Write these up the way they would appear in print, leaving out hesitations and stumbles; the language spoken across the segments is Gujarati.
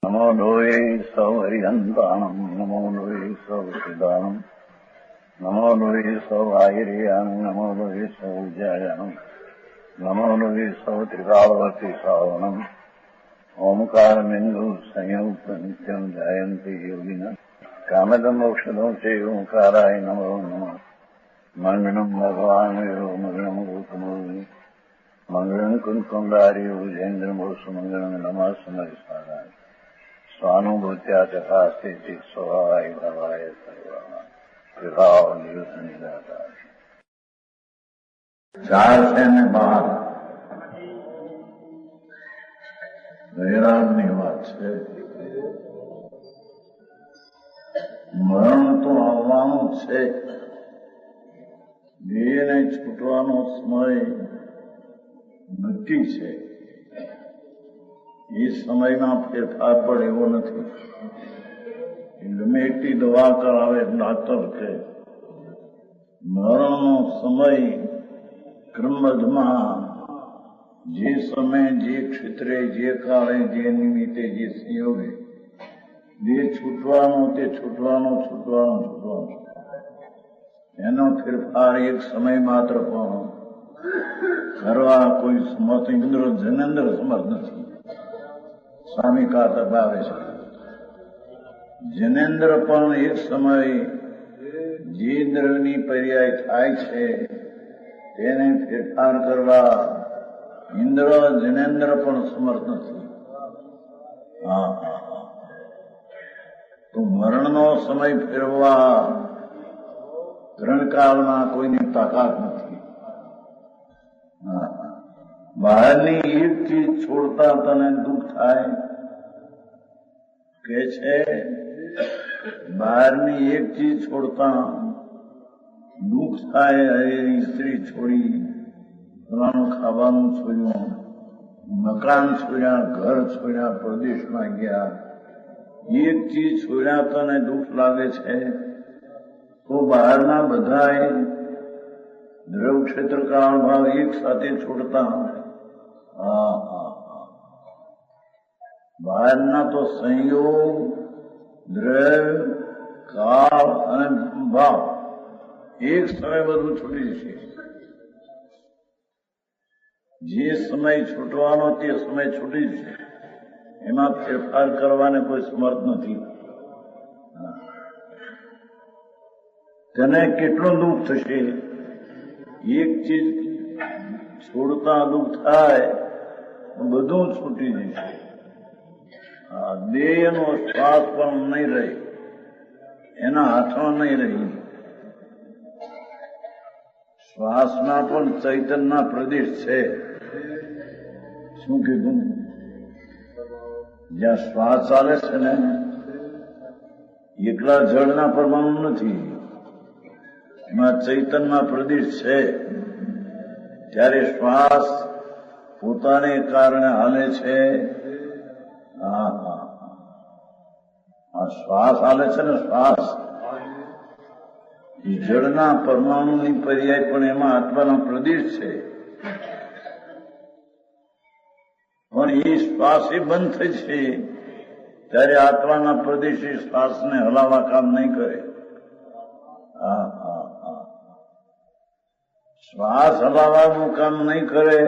નમો લોહે સૌ હરિહંતાણમ નમો લોહે સૌ સિદાનમ નમો લોહે સૌ આયર્યાણમ નમો લોહે સૌ જયાણમ નમો લોહે સૌ ત્રિકાળવતી સાવણમ ઓમકારમિંદુ સંયુક્ત નિત્યમ જાયંતિ યોગિના કામદમ મોક્ષદો છે ઓંકારાય નમો નમઃ મંગળમ ભગવાન વિરો મંગળમ ગૌતમોર્મિ મંગળમ કુંકુંડાર્યો જૈન્દ્રમોષ મંગળમ નમઃ સમરિસારાય સ્વાનુભૂત્યા તથા સ્થિતિ સ્વભાવાય ભાવાય સર્વા વિભાવ નિયુદ્ધ નિરાકાર ચાર છે ને બાર વૈરાગની વાત છે. મરણ તો આવવાનું છે, દેહને છૂટવાનો સમય નક્કી છે. એ સમયમાં ફેરફાર પણ એવો નથી. ગમે એટલી દવા કરાવે ડાક્ટર કે મરણનો સમય ક્રમબદ્ધમાં જે સમય જે ક્ષેત્રે જે કાળે જે નિમિત્તે જે સંયોગે જે છૂટવાનો તે છૂટવાનો એનો ફેરફાર એક સમય માત્ર પણ કરવા કોઈ સમર્થ ઇન્દ્ર જનેન્દ્ર સમર્થ નથી. સ્વામી કાતર આવે છે જનેન્દ્ર પણ એક સમય જે ઇન્દ્રની પર્યાય થાય છે તેને ફેરફાર કરવા ઇન્દ્ર જનેન્દ્ર પણ સમર્થ નથી. તો મરણનો સમય ફેરવવા ગ્રહણકાળમાં કોઈની તાકાત નથી. બહારની એક ચીજ છોડતા તને દુઃખ થાય કે છે, બહારની એક ચીજ છોડતા દુઃખ થાય. એની સ્ત્રી છોડી, ફલાણું ખાવાનું છોડ્યું, મકાન છોડ્યા, ઘર છોડ્યા, પ્રદેશમાં ગયા, એક ચીજ છોડ્યા તને દુઃખ લાગે છે, તો બહારના બધાએ દ્રવ ક્ષેત્ર કાળ ભાવ એક સાથે છોડતા બહારના તો સંયોગ, દ્રવ, કાળ અને ભાવ એક સમય બધું છૂટી જશે. જે સમય છૂટવાનો તે સમય છૂટી જશે. એમાં ફેરફાર કરવાને કોઈ સમર્થ નથી. તેને કેટલું દુઃખ થશે. એક ચીજ છોડતા દુઃખ થાય બધું છૂટી જશે. દેહનો શ્વાસ પણ નહીં રહે, એના હાથમાં નહીં રહી. શ્વાસમાં પણ ચૈતન્યના પ્રદેશ છે. શું કીધું? જ્યાં શ્વાસ ચાલે છે ને એકલા જળના પરમાણુ નથી, એમાં ચૈતન્યના પ્રદેશ છે. ત્યારે શ્વાસ પોતાને કારણે હાલે છે. શ્વાસ હાલે છે ને, શ્વાસ જળના પરમાણુની પર્યાય પણ એમાં આત્માનો પ્રદેશ છે. પણ એ શ્વાસ એ બંધ થઈ છે ત્યારે આત્માના પ્રદેશ શ્વાસને હલાવવા કામ નહીં કરે. શ્વાસ હલાવવાનું કામ નહીં કરે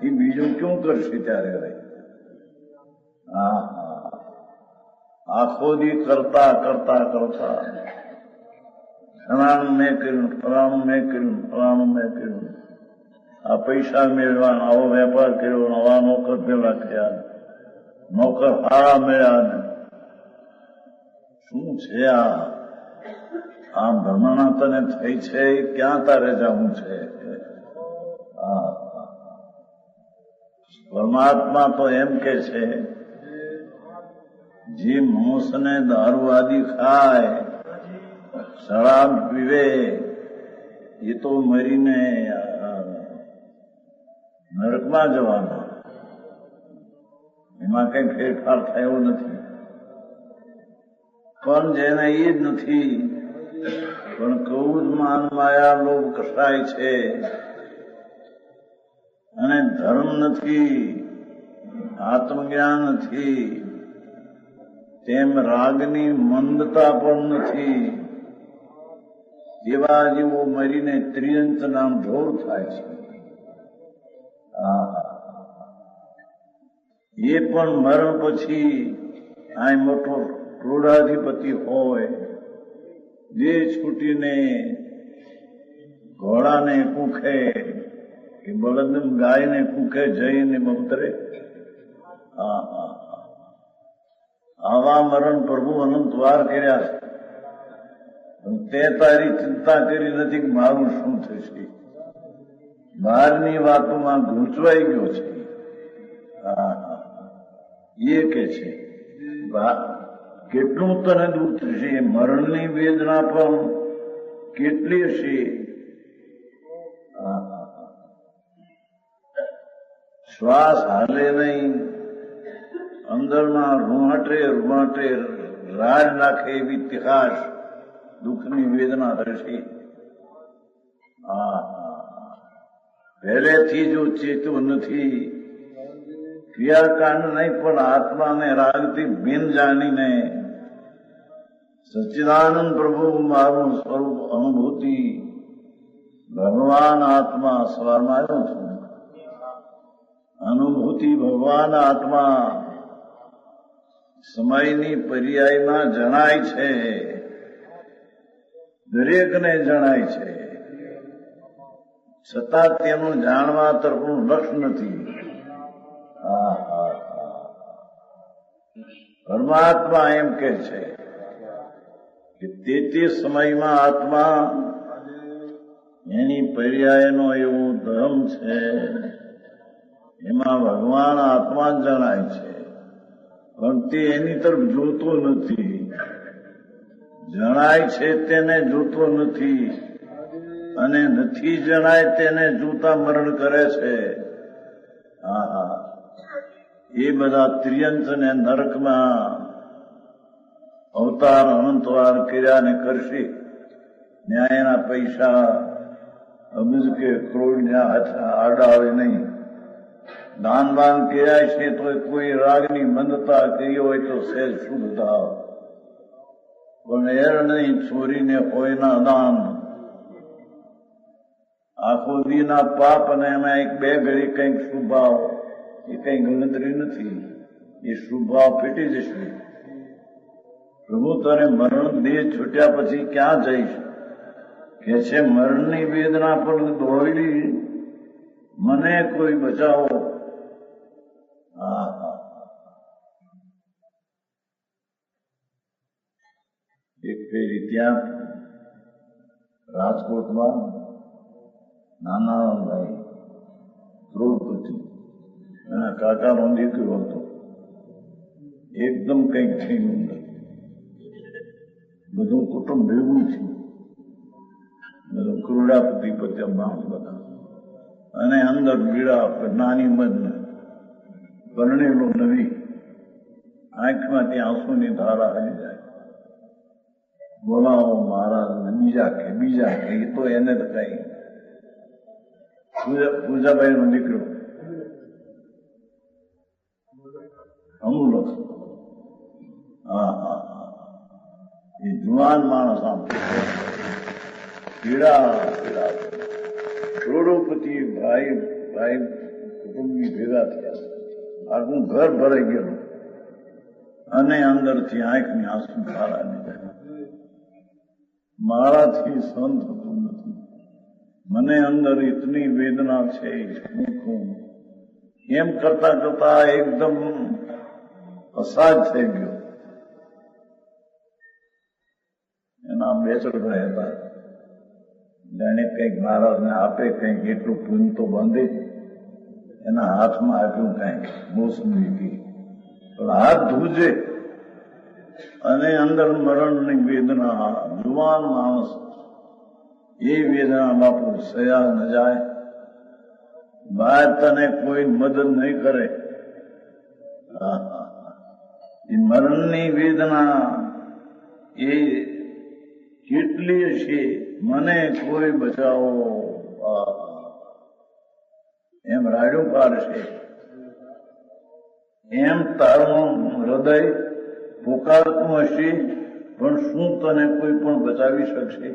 એ બીજું ક્યું કરશે? ત્યારે આખો દી કરતા કરતા કરતા ફલાણું મેં કર્યું, ફલાણું મેં કર્યું, ફલાણું મેં કર્યું, આ પૈસા મેળવાનો, આવો વેપાર કર્યો, નવા નોકર પેલા થયા, નોકર હારા મળ્યા ને શું છે આ ભ્રમણા તને થઈ છે, ક્યાં તારે જવું છે? પરમાત્મા તો એમ કે છે જે માણસને દારૂ આદિ ખાય, શરાબ પીવે, એ તો મરીને નરકમાં જવાના. એમાં કઈ ફેરફાર થયો નથી. પણ જેને એ જ નથી, પણ ક્રોધ માન માયા લોભ કસાય છે અને ધર્મ નથી, આત્મજ્ઞાન નથી, તેમ રાગની મંદતા પણ નથી. જેવા જેવો મરીને ત્રિયંત નામ ઢોર થાય છે. એ પણ મરણ પછી આ મોટો ક્રોડાધિપતિ હોય, જે છૂટીને ઘોડાને કુખે કે બળદ ગાયને કુખે જઈને ઉતરે. આવા મરણ પ્રભુ અનંત વાર કર્યા છે. તે તારી ચિંતા કરી નથી કે મારું શું થશે. બહારની વાતોમાં ગૂંચવાઈ ગયો છે. એ કે છે કેટલું તને દૂર થશે. મરણની વેદના પણ કેટલી હશે. શ્વાસ હાલે નહીં, અંદરમાં રૂંવાટે રૂંવાટે રાજ નાખે એવી તિહાસ દુઃખની વેદના થશે. પહેલેથી જો ચેતું નથી, ક્રિયાકાંડ નહીં પણ આત્માને રાગથી ભીન જાણીને સચ્ચિદાનંદ પ્રભુ મારું સ્વરૂપ અનુભૂતિ ભગવાન આત્મા સવારમાં આવ્યો છું. અનુભૂતિ ભગવાન આત્મા સમયની પર્યાયમાં જણાય છે, દરેકને જણાય છે, છતાં તેનું જાણવા તરફનું લક્ષ નથી. પરમાત્મા એમ કે છે કે તે સમયમાં આત્મા એની પર્યાયનો એવો ધર્મ છે, એમાં ભગવાન આત્મા જ જણાય છે. પણ તે એની તરફ જોતો નથી. જણાય છે તેને જોતો નથી, અને નથી જણાય તેને જોતા મરણ કરે છે. એ બધા ત્રિયંત ને નરકમાં અવતાર અનંતવાર કર્યા ને કરશે. ન્યાયના પૈસા અબજ કે કરોડ હાથ આડા આવે નહીં. દાન બાન કર્યા છે તો કોઈ રાગની મંદતા કરી હોય તો સહેજ શુદ્ધતા, પણ એર નહીં ચોરીને હોય ના દાન. આખો દીના પાપ અને એમાં એક બે ઘડી કંઈક શુભાવ, એ કઈ ગણતરી નથી. એ શુભાવ ફેટી જશે. પ્રભુ તને મરણ દેહ છૂટ્યા પછી ક્યાં જઈશ કે છે. મરણની વેદના પણ દોડી, મને કોઈ બચાવો. એક ફેરી ત્યાં રાજકોટમાં નાના ભાઈ કરોડપતિ એના કાકાનો દીકરો હતો. એકદમ કંઈક થયું નથી. બધું કુટુંબ ભેગું થયું, બધું કરોડાપતિ પત્યા બાંસ બધા, અને અંદર બીડા નાની મધ પરણેલો નવી, આંખમાંથી આંસુની ધારા હલી જાય. બોલાવો મહારાજ બીજા કે એ તો એને તો કઈ. પૂજાભાઈ નો દીકરો અમુલક, એ જુવાન માણસ આમ પીડા કરોડોપતિ ભાઈ કુટુંબી ભેગા થયા. આખું ઘર ભરાઈ ગયેલું, અને અંદરથી આંખની આંસુ ધારા નીકળ્યા. મારાથી સહન થતું નથી. મને અંદર ઇતની વેદના છે, એમ કરતા કરતા એકદમ અસાજ થઈ ગયો. એના બેચરભાઈ હતા, જાણે કંઈક મહારાજને આપે, કંઈક એટલું પૂન તો બાંધે. એના હાથમાં આપ્યું કંઈક મોસમી ઘી, પણ હાથ ધૂજે અને અંદર મરણની વેદના. જુવાન માણસ, એ વેદના બાપુ સયા ન જાય. બહાર તને કોઈ મદદ નહીં કરે. એ મરણની વેદના એ કેટલી છે. મને કોઈ બચાવો એમ રાડ્યું પાડશે. એમ તારું હૃદય પોકારતું હશે, પણ શું તને કોઈ પણ બચાવી શકશે?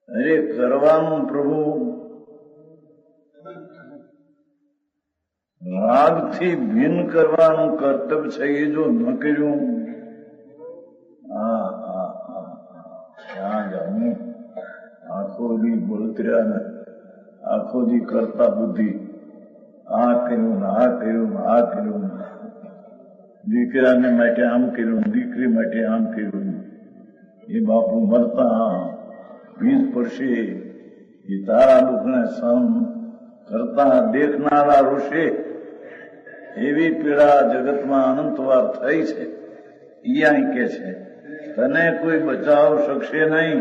અરે કરવાનું પ્રભુ, રાગથી ભિન્ન કરવાનું કર્તવ્ય છે, એ જો ન કર્યું, ક્યાં જાણું? આખો દી બળતર્યા ને આખો દી કરતા બુદ્ધિ, આ કર્યું, આ કર્યું, આ કર્યું, દીકરાને માટે આમ કર્યું, દીકરી માટે આમ કર્યું, એ બાપુ મરતા વીજ પડશે, એ તારા દુઃખને સહન કરતા દેખનારા ઋષિ, એવી પીડા જગતમાં અનંતવાર થઈ છે. એ અહીં કે છે તને કોઈ બચાવ શકશે નહીં.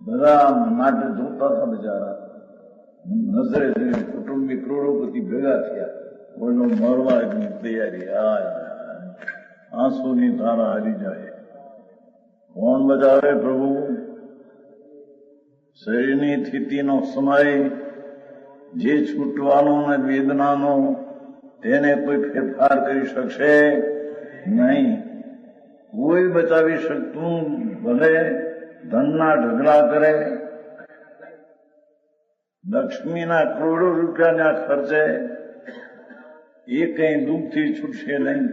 બધા માટે જોતા હતા બિચારા, નજરે જોઈ કુટુંબી કરોડોપતિ ભેગા થયા, કોઈનો મરવાની તૈયારી. આંસુની ધારા હારી જાય. કોણ બચાવે પ્રભુ? શરીરની સ્થિતિનો સમય જે છૂટવાનો ને વેદનાનો, તેને કોઈ ફેરફાર કરી શકશે નહીં. કોઈ બચાવી શકતું, ભલે ધનના ઢગલા કરે, લક્ષ્મીના કરોડો રૂપિયાના ખર્ચે, એ કઈ દુઃખથી છૂટશે નહીં.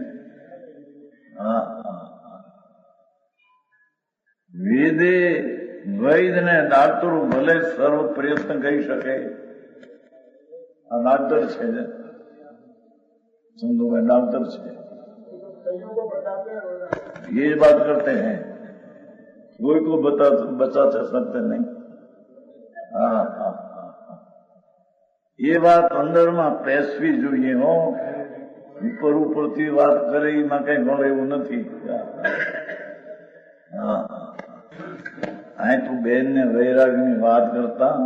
વેદે વૈદ ને ડાક્ટરો ભલે સર્વ પ્રયત્ન કરી શકે. આ ડાક્ટર છે, ચંદુભાઈ ડાક્ટર છે, ये बात करते हैं, कोई को बचा सकते नहीं. ये વાત અંદરમાં પેસવી જોઈએ. હો, ઉપર ઉપરથી વાત કરે એમાં કઈ મળે એવું નથી. અહીં તું બેન ને વૈરાગની વાત કરતા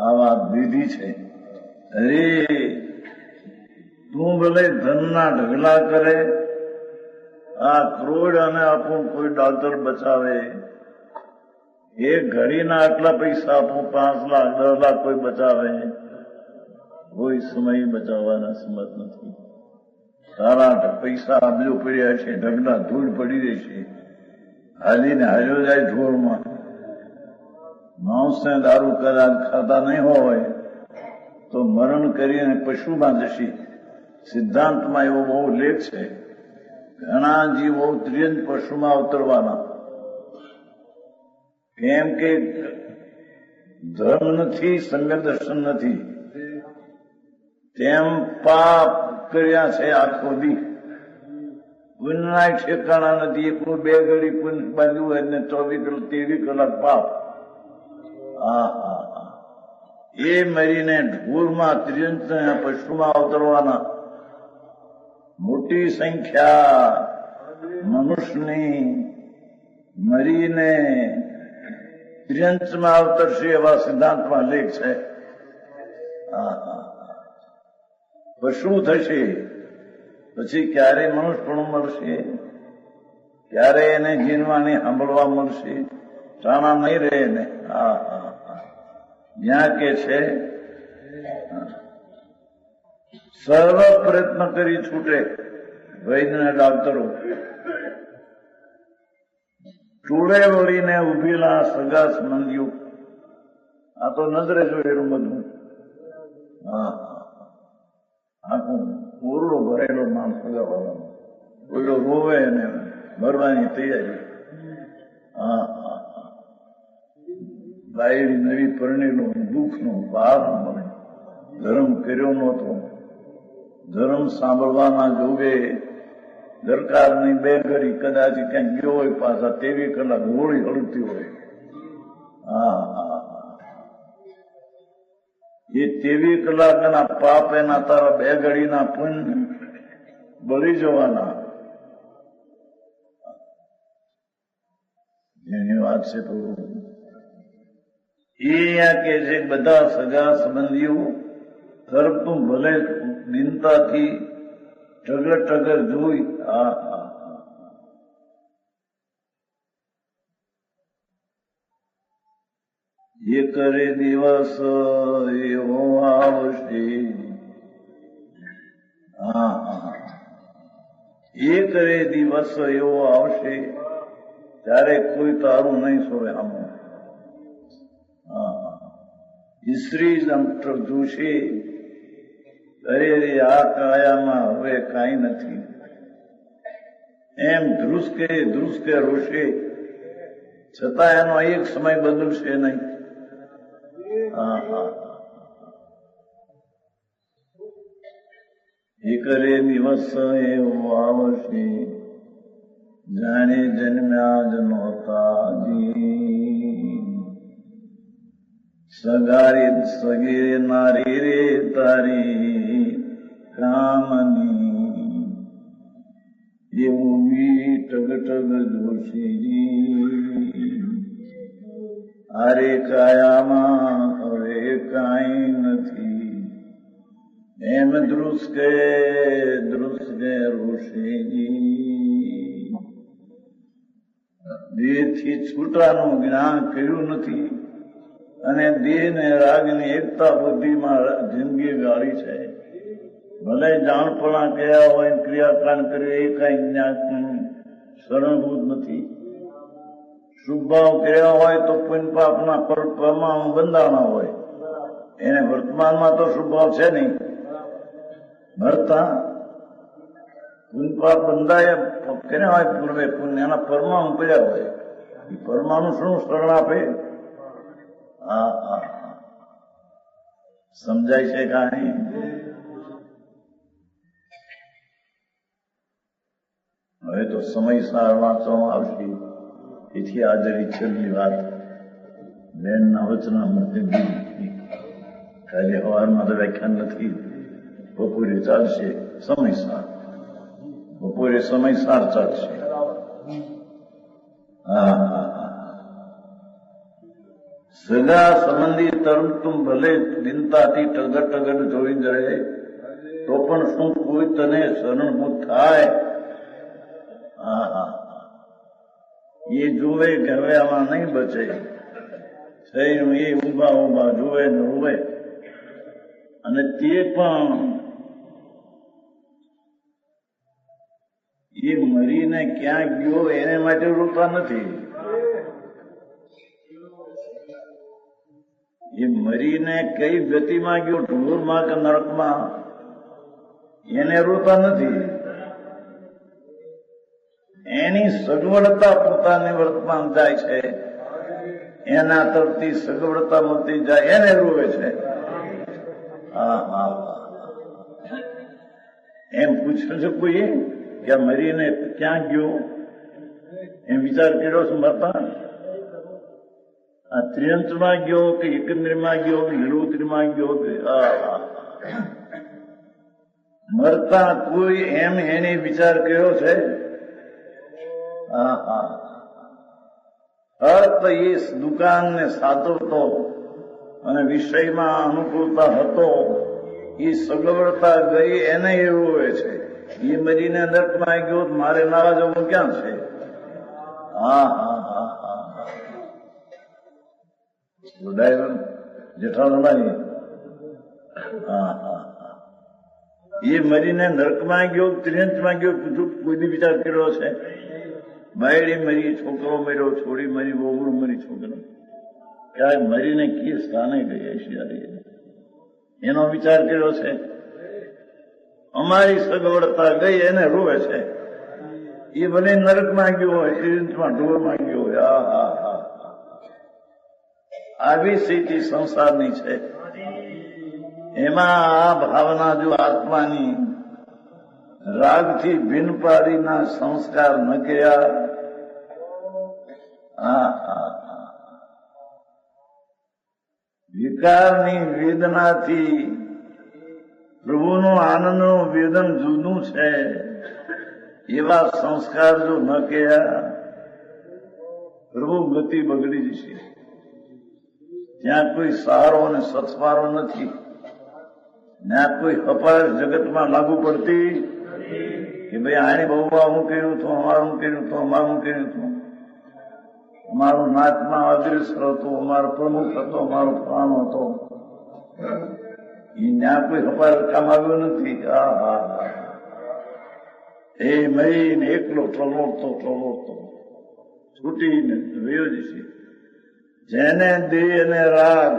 આ વાત દીધી છે. અરે તું ભલે ધનના ઢગલા કરે, આ કરોડ અને આપું કોઈ ડોક્ટર બચાવે, એક ઘડીના આટલા પૈસા આપું, 5 લાખ 10 લાખ કોઈ બચાવે, કોઈ સમય બચાવવાના સમજ નથી. સારા પૈસા અબજો પડ્યા છે, ઢગલા ધૂળ પડી રહી છે, હાલીને હાલ્યો જાય ઢોરમાં. માંસને દારૂ કદાચ ખાતા નહીં હોય તો મરણ કરીને પશુમાં જશે. સિદ્ધાંતમાં એવો બહુ લેખ છે. ઘણા જીવો ત્રિયંત પશુમાં અવતરવાના, કેમ કે ધર્મ નથી, સમ્યક દર્શન નથી, તેમ પાપ કર્યા છે આખો દી. પુણ્યના ઠેકાણા નથી. એકલું 2 ઘડી પુણ્ય બાંધ્યું હોય ને 23 કલાક પાપ. એ મરીને ઢૂરમાં ત્રિયંત પશુમાં અવતરવાના. મોટી સંખ્યા મનુષ્યની મરીને ત્રિયંતમાં અવતરશે એવા સિદ્ધાંતમાં લેખ છે. પશુ થશે પછી ક્યારે મનુષ્યપણું મળશે, ક્યારે એને જીનવાની સાંભળવા મળશે? ટાણા નહીં રહે ને. જ્યાં કે છે સર્વ પ્રયત્ન કરી છૂટે વૈદ્યના ડાક્ટરો, ટોળે વળીને ઉભેલા સગા સંબંધીઓ. આ તો નજરે જોયેલું બધું. આખું ઓરડો ભરેલો માણસ સગાવાળાનો, ઓરડો રોવે અને ભરવાની તૈયારી. બાયડી નવી પરણેલો દુઃખનો ભાર મળે. ધર્મ કર્યો નહોતો, ધર્મ સાંભળવાના જોગે દરકારની 2 ઘડી કદાચ ક્યાંક ગયો હોય, પાછા 23 કલાક હોળી હળતી હોય. એ 23 કલાકના પાપ એના તારા 2 ઘડીના પુણ્ય બળી જવાના. એની વાત છે. તો એ અહીંયા કે છે બધા સગા સંબંધીઓ તરફનું ભલે દિનતાથી ટગર ટગર જોઈ. એ કરે દિવસ એવો આવશે. એક રે દિવસ એવો આવશે ત્યારે કોઈ તારું નહીં સોવે આમો. સ્ત્રી જોશે અરે રે આ કાયામાં હવે કાંઈ નથી એમ ધ્રુસકે રોશે, છતાં એનો એક સમય બદલશે નહીં. એક રે દિવસ એવો આવશે જાણે જન્મ્યા જ નહોતા સગીરે નારી રે તારી કામની એવું બી ટગ જોશી. આરે કાયામાં હવે કાંઈ નથી એમ ધ્રુસકે રોશી. દેહથી છૂટાનું જ્ઞાન કર્યું નથી અને દેહ ને રાગની એકતા બુદ્ધિમાં જિંદગી ગાળી છે. ભલે જાણપણા કયા હોય ક્રિયાકાંડ કર્યું એ કઈ જ્ઞાન શરણભૂત નથી. શુભ ભાવ કર્યા હોય તો પુણ્ય પાપના પરમાણુ બંધાણા હોય. એને વર્તમાનમાં તો શુભ ભાવ છે નહીં. ભરતા પુણ્ય પાપ બંધાયા કર્યા હોય પૂર્વે પુણ્ય એના પરમાણુ પડ્યા હોય. એ પરમાણુ શું શરણ આપે? સમજાય છે કહાની? હવે તો સમયસાર વાંચવામાં આવશે. એથી આજની છેલ્લી વાત બેનના વચના મળતી દીધી. કાલે સવારમાં તો વ્યાખ્યાન નથી, બપોરે ચાલશે સમયસાર. બપોરે સમયસાર ચાલશે. સગા સંબંધી તરફ તું ભલે દિનતાથી ટગર જોઈ જ રહે તો પણ શું કોઈ તને શરણભૂત થાય? એ જુએ કે હવે આમાં નહીં બચે છે. એ ઉભા જુએ ને ઉભે, અને તે પણ એ મરીને ક્યાં ગયો એને માટે રોતા નથી. એ મરીને કઈ ગતિમાં ગયો, ઢોરમાં કે નરકમાં, એને રોતા નથી. એની સગવડતા પોતાની વર્તમાન જાય છે, એના તરફથી સગવડતા મળતી જાય એને રોવે છે. એમ પૂછ્યું છે કોઈએ કે મરીને ક્યાં ગયો? એમ વિચાર કર્યો છે મરતા? આ ત્રિયંતમાં ગયો કે એકંદરીમાં ગયો કે લીલોતરીમાં ગયો કે મરતા કોઈ એમ એને વિચાર કર્યો છે? અર્થ એ દુકાનને સાચવતો અને વિષયમાં અનુકૂળતા હતો, એ સગવડતા ગઈ એને એવું હોય છે. એ મરીને નર્કમાં ગયો મારે નાવા જવું ક્યાં છે? જેઠાલાલ એ મરીને નર્કમાં ગયો, ત્રિયંતમાં ગયો, કોઈ વિચાર કર્યો છે? બાયડી મરી, છોકરો મર્યો, છોડી મરી, બહુ મરી, છોકરો ક્યાંક મરીને કી સ્થાને ગઈ હશિયારી એનો વિચાર કર્યો છે? અમારી સગવડતા ગઈ એને રોવે છે. એ ભલે નરકમાં ગયો હોય, ત્રિયંતમાં ઢોરમાં ગયો હોય. આવી સ્થિતિ સંસારની છે. એમાં આ ભાવના જો આત્માની રાગથી ભિન્ન પાડીના સંસ્કાર ન કર્યા, વિકારની વેદનાથી પ્રભુનું આનંદનું વેદન જુદું છે, એવા સંસ્કાર જો ન કર્યા, પ્રભુ ગતિ બગડી જશે. ત્યાં કોઈ સારો અને સત્સારો નથી. ત્યાં કોઈ અપાર જગતમાં લાગુ પડતી કે ભાઈ આને બહુ આવું કર્યું હતું, અમારું કર્યું હતું, અમારું કર્યું હતું, અમારું નાચમાં અદ્રશ્ય હતો, અમારો પ્રમુખ હતો, અમારો પ્રાણ હતો. એ ત્યાં કોઈ અપાર કામ આવ્યું નથી. એ મહીને એકલો ટલોટતો છૂટીને વયો જશે. જેને દેહ અને રાગ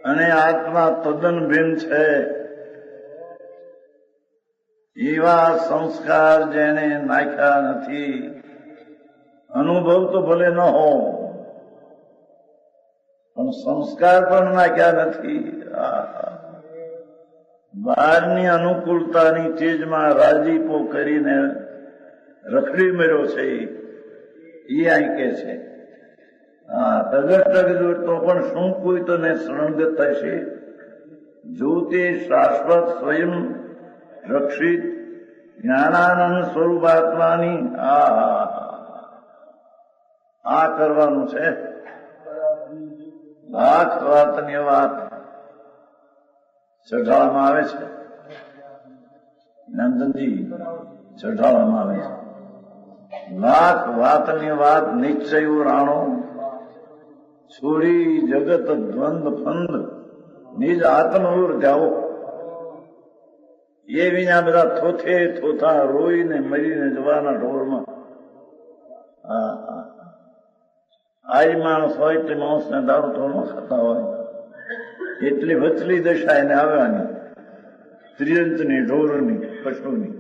અને આત્મા તદ્દન ભિન્ન છે એવા સંસ્કાર જેને નાખ્યા નથી, અનુભવ તો ભલે ન હો પણ સંસ્કાર પણ નાખ્યા નથી. બહારની અનુકૂળતાની ચીજમાં રાજીપો કરીને રખડી મેળ્યો છે એ અહીં કે છે. પ્રગટ તો પણ શું કોઈ તને શરણગત થશે? જો તે શાશ્વત સ્વયં રક્ષિત જ્ઞાનાનંદ સ્વરૂપાત્માની આ કરવાનું છે. લાખ વાતની વાત ચઢાવવામાં આવે છે. નંદનજી ચઢાવવામાં આવે છે. લાખ વાતની વાત નિશ્ચય રાણો છોડી જગત દ્વંદ ફંદ નિજ આત્મઉર જાઓ. એ વિના બધા થોથે થોથા રોઈને મરીને જવાના ઢોરમાં. આઈ માણસ હોય તે માણસને દારૂ તો ન ખાતા હોય, એટલી વચલી દશા એને આવવાની, ત્રિયંતની, ઢોરની, પશુની.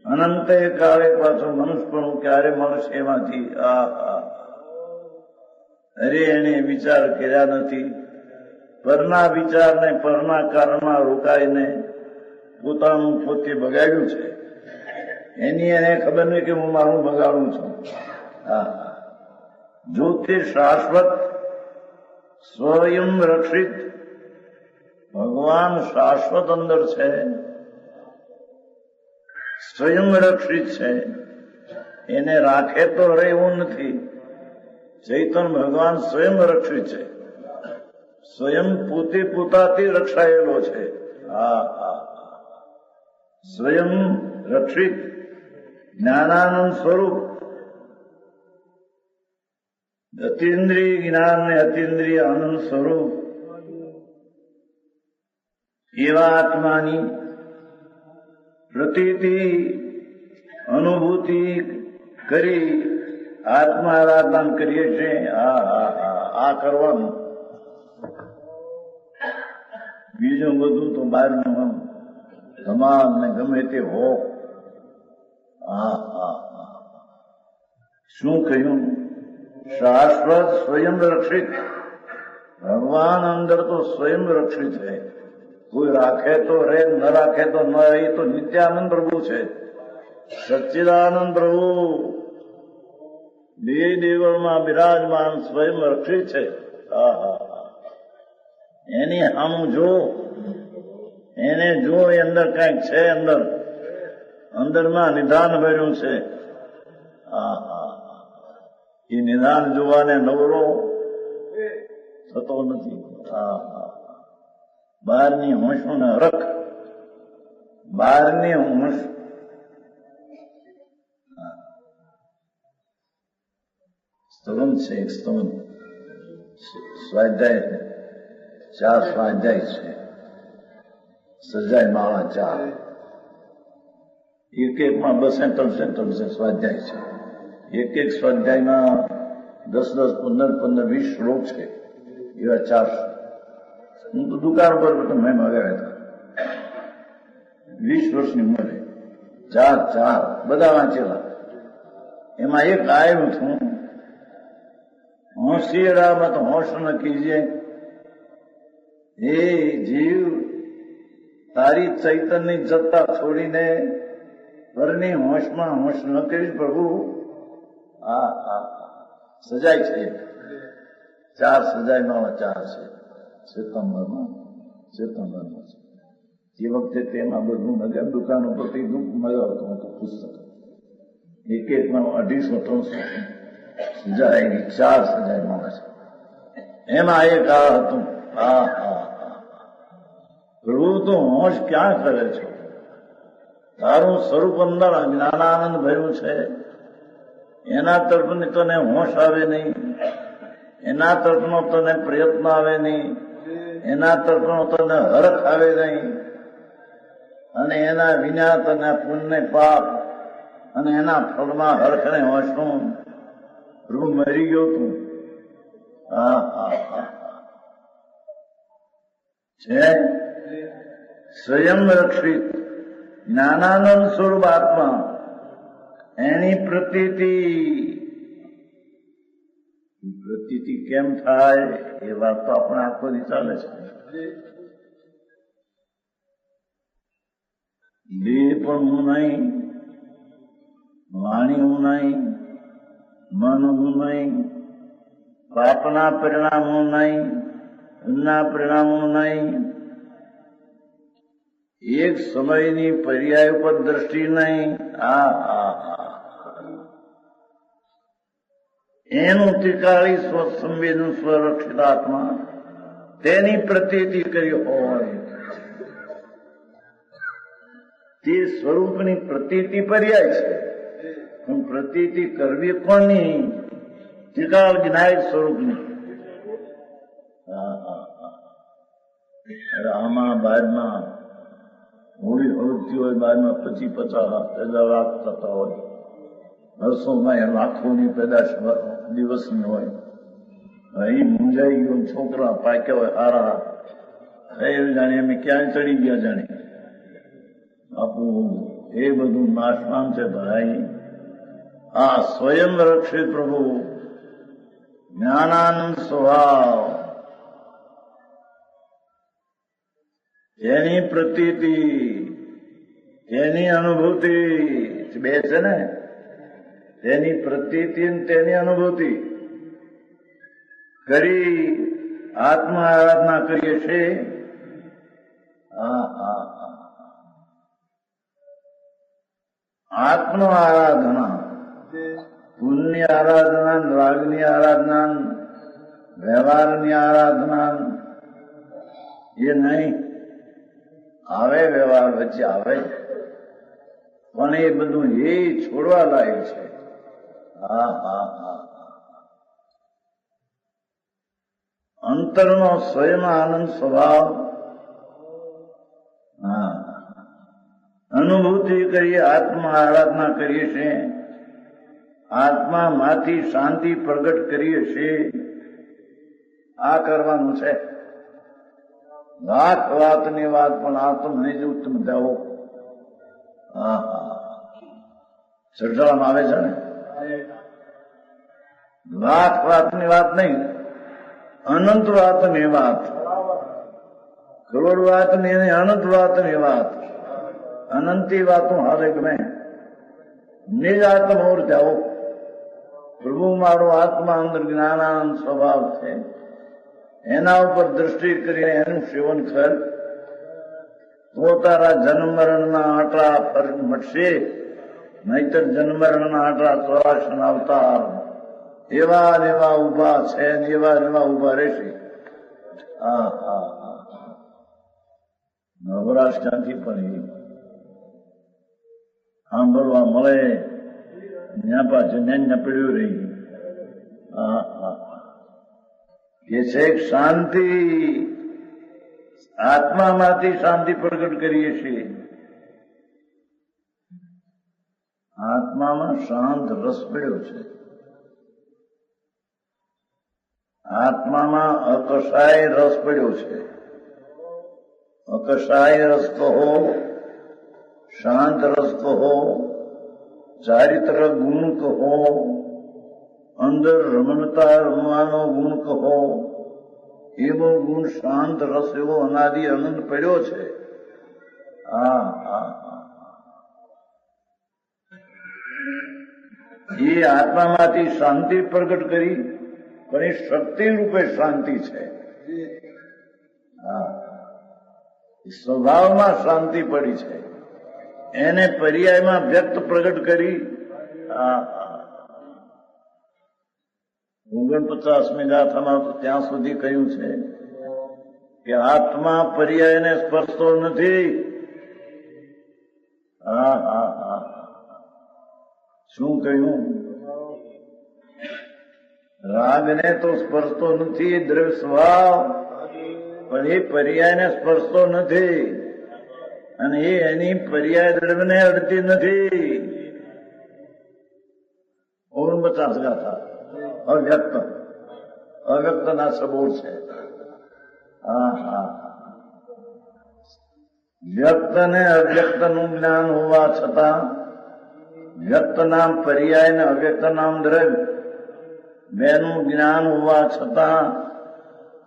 અનંતે કાળે પાછું મનુષ્યપણું ક્યારે મળશે એમાંથી. અરે એને વિચાર કર્યા નથી. પરના વિચારને પરના કારણમાં રોકાઈને પોતાનું પોતે બગાડ્યું છે. એની એને ખબર નહીં કે હું મારું બગાડું છું. જો તે શાશ્વત સ્વયં રક્ષિત ભગવાન શાશ્વત અંદર છે, સ્વયં રક્ષિત છે, એને રાખે તો રહે એવું નથી. ચૈતન્ય ભગવાન સ્વયં રક્ષિત છે, સ્વયં પોતે પોતાથી રક્ષાયેલો છે. સ્વયં રક્ષિત જ્ઞાનાનંદ સ્વરૂપ, અતિન્દ્રિય જ્ઞાન ને અતિન્દ્રિય આનંદ સ્વરૂપ એવા આત્માની પ્રતીતિ અનુભૂતિ કરી આત્મા આરાધન કરીએ છીએ. આ કરવાનું. બીજું બધું તો બહારનું ધમાલ ને ગમે તે હો. શું કહ્યું? શાશ્વત સ્વયં રક્ષિત ભગવાન અંદર તો સ્વયં રક્ષિત છે. કોઈ રાખે તો રે, ન રાખે તો ન. એ તો નિત્યાનંદ પ્રભુ છે, સચ્ચિદાનંદ પ્રભુ બે દેવળમાં બિરાજમાન સ્વયં રક્ષિત છે. એની આમ જો, એને જો એ અંદર કઈક છે, અંદરમાં નિદાન ભર્યું છે. એ નિદાન જોવાને નવરો થતો નથી. બહારની હોંશોને હરખ, બહારની હોંશ સ્તવન છે. એક સ્તવન સ્વાધ્યાય 4 સ્વાધ્યાય છે. સજાય માળા 4, એક-એકમાં 200-300 સ્વાધ્યાય છે. એક સ્વાધ્યાયમાં 10-10, 15-15, 20 શ્લોક છે. એવા 4. હું તો દુકાન પર મેં મગાવ્યા હતા. 20 વર્ષની ઉંમરે 4 બધા વાંચેલા. એમાં એક આવ્યું છું, હોશિયારામાં તો હોશ ન કીજે, એ જીવ તારી ચૈતન્ય જતા છોડીને પરની હોશમાં હોશ ન કરી પ્રભુ. સજાય છે 4 સજાયમાં 4 છે. સિતમ્બરમાં છે. એ વખતે તેમાં બધું નગર દુકાન ઉપરથી મગાવતો હતો પુસ્તક. એક-એકમાં 250-300 સજાય, 4 સજાયમાં છે. એમાં એક હતું. પ્રભુ તો હોશ ક્યાં કરે છે? તારું સ્વરૂપ અંદર જ્ઞાનાનંદ ભર્યું છે. એના તરફની તને હોશ આવે નહીં, એના તરફનો તને પ્રયત્ન આવે નહીં, એના તરફનો તને હરખ આવે નહીં. અને એના વિનાશ અને પુણ્ય પાપ અને એના ફળમાં હરખને હોશું પ્રભુ મરી ગયો તું. છે સ્વયં રક્ષિત જ્ઞાનાનંદ સ્વરૂપ આત્મા એની પ્રતીતિ કેમ થાય એ વાત તો આપણે આખો દી ચાલે છે. દેહ પણ હું નહીં, વાણી હું નહીં, મન હું નહીં, પાપના પરિણામ હું નહીં, પુણ્યના પરિણામ હું નહીં, એક સમયની પર્યાય ઉપર દ્રષ્ટિ નહીં. એનું ત્રિકાળી સ્વસંવેદન સ્વરક્ષિત આત્મા તેની પ્રતીતિ કરી હોય તે સ્વરૂપની પ્રતીતિ પર્યાય છે. પણ પ્રતીતિ કરવી કોની? ત્રિકાળ જ્ઞાયક સ્વરૂપની. આમાં બાદમાં હોળી હળદતી હોય, બાદમાં 50-50 લાખ થતા હોય, વર્ષોમાં લાખોની પેદાશ દિવસની હોય. અહીં મૂંઝાઈ ગયો છોકરા પાક્યા હોય હારા, જાણે અમે ક્યાં ચડી ગયા જાણે. બાપુ એ બધું નાશમાન છે ભાઈ. આ સ્વયં રક્ષિત પ્રભુ જ્ઞાનાનંદ સ્વભાવ એની પ્રતીતિ એની અનુભૂતિ બે છે ને, તેની પ્રતીતિ તેની અનુભૂતિ કરી આત્મા આરાધના કરીએ છીએ. આત્મ આરાધના, પુણ્ય આરાધના, રાગની આરાધના, વ્યવહારની આરાધના એ નહીં. આવે વ્યવહાર વચ્ચે આવે, પણ એ બધું એ છોડવા લાયક છે. અંતરનો સ્વયં આનંદ સ્વભાવ અનુભૂતિ કરીએ, આત્મા આરાધના કરીએ છીએ, આત્મામાંથી શાંતિ પ્રગટ કરીએ છીએ. આ કરવાનું છે. લાખ વાતની વાત પણ આ તો નહીં જોઉં તમે જાઓ. ચર્ચામાં આવે છે ને, લાખ વાતની વાત નહીં, અનંત વાતની વાત, કરોડ વાતની નહીં, અનંત વાતની વાત. અનંતી વાતો હારે ગમે. નિજ આત્મા ઓર જાઓ. પ્રભુ મારો આત્મા અંદર જ્ઞાનાનંદ સ્વભાવ છે, એના ઉપર દ્રષ્ટિ કરીને એનું સેવન કર તો તારા જન્મ મરણના આંકડા મટશે. નહીતર જન્મ મરણના આંકડા 84 અવતાર એવા ને એવા ઉભા છે, એવા ને એવા ઉભા રહેશે. નવરાશ ક્યાંથી પણ સાંભળવા મળે ત્યાં પાછું ત્યાં પડ્યું રહી. એ છે શાંતિ, આત્મામાંથી શાંતિ પ્રગટ કરીએ છીએ. આત્મામાં શાંત રસ પડ્યો છે. આત્મામાં અકશાય રસ પડ્યો છે. અકશાય રસ કહો, શાંત રસ કહો, ચારિત્ર ગુણ કહો, અંદર રમણતા રમવાનો ગુણ કહો, એવો ગુણ શાંત રસ એવો અનાદિ અનંત પડ્યો છે. એ આત્મામાંથી શાંતિ પ્રગટ કરી, પણ એ શક્તિ રૂપે શાંતિ છે. સ્વભાવમાં શાંતિ પડી છે, એને પર્યાયમાં વ્યક્ત પ્રગટ કરી. 49મી ગાથામાં તો ત્યાં સુધી કહ્યું છે કે આત્મા પર્યાયને સ્પર્શતો નથી. શું કહ્યું? રાગને તો સ્પર્શતો નથી, દ્રવ્ય સ્વભાવ, પણ એ પર્યાયને સ્પર્શતો નથી. અને એની પર્યાય દ્રવ્યને અડતી નથી. 49 ગાથા અવ્યક્ત, અવ્યક્તના સબોધ છે. હા હા, વ્યક્ત ને અવ્યક્તનું જ્ઞાન હોવા છતાં વ્યક્ત નામ પર્યાય ને અવ્યક્ત નામ દ્રવ્ય બેનું જ્ઞાન હોવા છતાં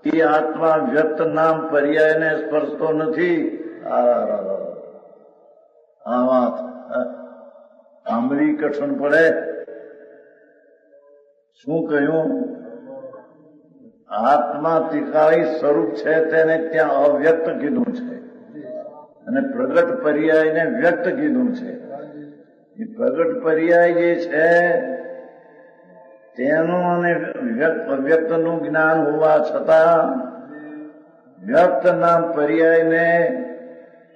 એ આત્મા વ્યક્ત નામ પર્યાયને સ્પર્શતો નથી. આ વાત સાંભળી કઠણ પડે. શું કહ્યું? આત્મા ત્રિકાળી સ્વરૂપ છે તેને ત્યાં અવ્યક્ત કીધું છે અને પ્રગટ પર્યાયને વ્યક્ત કીધું છે. એ પ્રગટ પર્યાય જે છે તેનું અને અવ્યક્તનું જ્ઞાન હોવા છતાં વ્યક્ત નામ પર્યાયને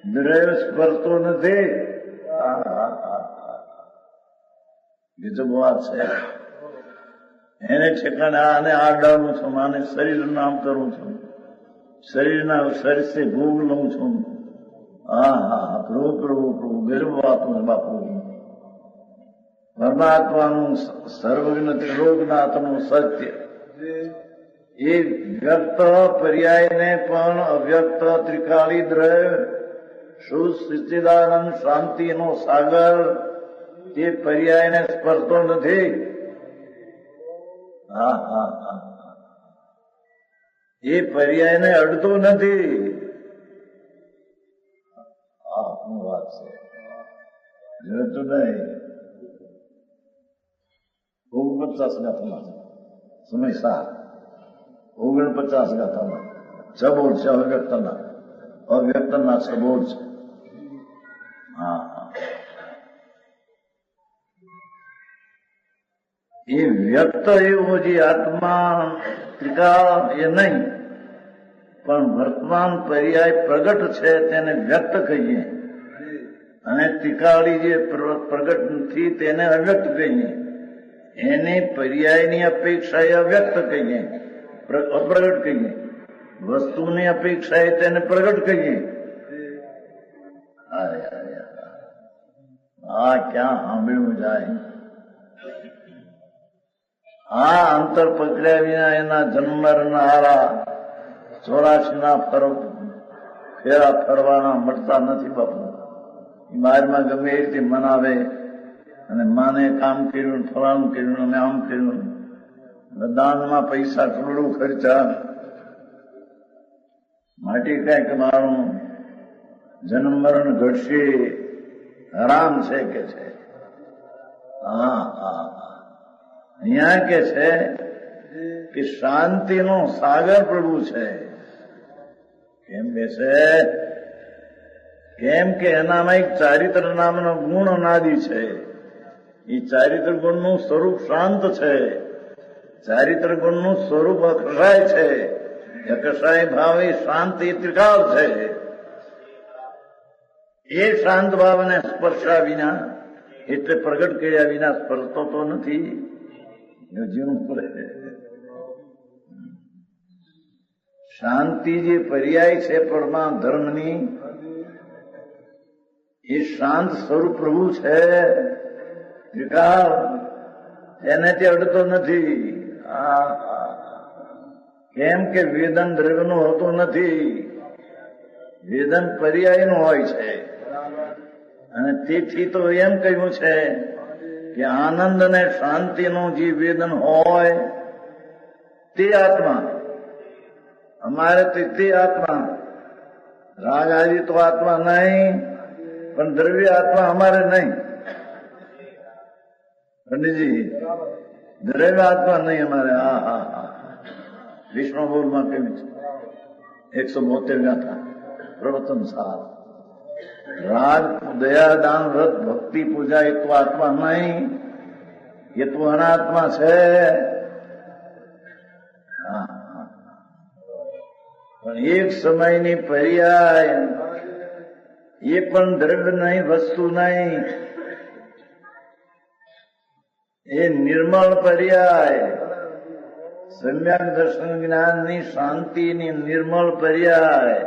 દ્રવ્ય સ્પર્શતો નથી. ગજબ વાત છે. એને ઠેકાણે આને આડાવું છું, આને શરીરનું નામ કરું છું, શરીરના શરીરથી ભોગ લઉં છું. હા, પ્રભુ પ્રભુ પ્રભુ ગર્વ આપું બાપુ. પરમાત્માનું સર્વજ્ઞ ત્રિલોકનાથનું સત્ય એ વ્યક્ત પર્યાયને પણ અવ્યક્ત ત્રિકાળી દ્રવ્ય શુદ્ધ સચ્ચિદાનંદ શાંતિનો સાગર તે પર્યાયને સ્પર્શતો નથી. એ પર્યાયને અડતો નથી. શું વાત છે? જોતું નહીં. 49 ગાથામાં સમય 49 ગાથામાં સબોધ છે અવ્યક્તના, અવ્યક્તના સબોધ છે. હા, એ વ્યક્ત એવો જે આત્મા ત્રિકાળ એ નહીં, પણ વર્તમાન પર્યાય પ્રગટ છે તેને વ્યક્ત કહીએ અને ત્રિકાળી જે પ્રગટ નથી તેને અવ્યક્ત કહીએ. એને પર્યાયની અપેક્ષાએ અવ્યક્ત કહીએ, અપ્રગટ કહીએ. વસ્તુની અપેક્ષાએ તેને પ્રગટ કહીએ. આ ક્યાં સાંભળ્યું જાય? આ અંતર પકડ્યા વિના એના જન્મરના હારા 84 ફેરા ફરવાના મળતા નથી બાપુ. બહારમાં ગમે એ રીતે મનાવે અને માને કામ કર્યું, ફલાણું કર્યું અને આમ કર્યું, દાનમાં પૈસા કરોડો ખર્ચા, માટે કઈક મારું જન્મ મરણ ઘટશે, હરામ છે કે છે. અહીંયા કે છે કે શાંતિનો સાગર પ્રભુ છે. કેમ બેસે? કેમ કે એનામાં એક ચારિત્ર નામનો ગુણ અનાદિ છે. એ ચારિત્ર ગુણનું સ્વરૂપ શાંત છે. ચારિત્ર ગુણનું સ્વરૂપ અકષાય છે. અકષાય ભાવ એ શાંતિ ત્રિકાળ છે. એ શાંત ભાવને સ્પર્શા વિના, એટલે પ્રગટ કર્યા વિના સ્પર્શતો તો નથી. જીવન પડે. શાંતિ જે પર્યાય છે પરમા ધર્મની, એ શાંત સ્વરૂપ પ્રભુ છે. ત્રિકાળ એને તે અડતો નથી. કેમ કે વેદન દ્રવ્યનું હોતું નથી, વેદન પર્યાયનું હોય છે. અને તેથી તો એમ કહ્યું છે કે આનંદ અને શાંતિનું જે વેદન હોય તે આત્મા અમારે, તે આત્મા. રાગ આદિ તો આત્મા નહીં, પણ દ્રવ્ય આત્મા અમારે નહીં. પંડિતજી, દ્રવ્ય આત્મા નહીં અમારે. વિષ્ણુ બોલમાં કેવી છે? 172 ગાથા પ્રવચન સાર. રાગ દયા દાન વ્રત ભક્તિ પૂજા એ તો આત્મા નહીં, એ તો અનાત્મા છે. પણ એક સમયની પર્યાય એ પણ દ્રવ્ય નહીં, વસ્તુ નહીં. એ નિર્મળ પર્યાય, સમ્યક દર્શન જ્ઞાનની શાંતિની નિર્મળ પર્યાય.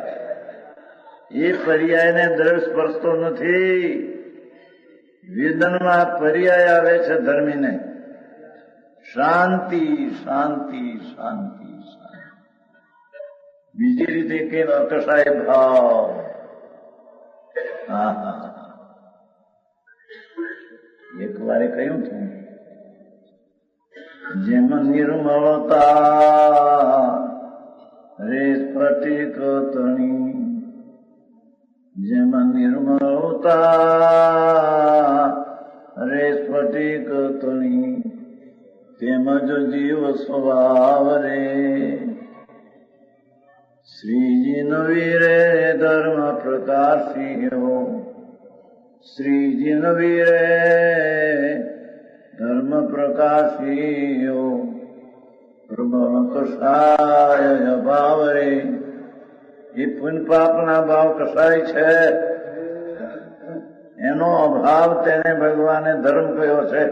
એ પર્યાયને દ્રઢ સ્પર્શતો નથી. વેદનમાં પર્યાય આવે છે ધર્મીને. શાંતિ શાંતિ શાંતિ શાંતિ. બીજી રીતે કે અકસાય ભાવ. એક વારે કહ્યું હતું, જેમ નિર્મળતા રે સ્ફટિક તણી, જેમ નિર્મળતા રે સ્ફટિક તણી, તેમજ જીવ સ્વભાવ રે. શ્રીજી નવીરે ધર્મ પ્રકાશીઓ, શ્રીજી નવીરે ધર્મ પ્રકાશીઓ, પ્રબળ કસાય ભાવ રે. એ પુણ્ય પાપના ભાવ કસાય છે, એનો અભાવ તેને ભગવાને ધર્મ કયો છે.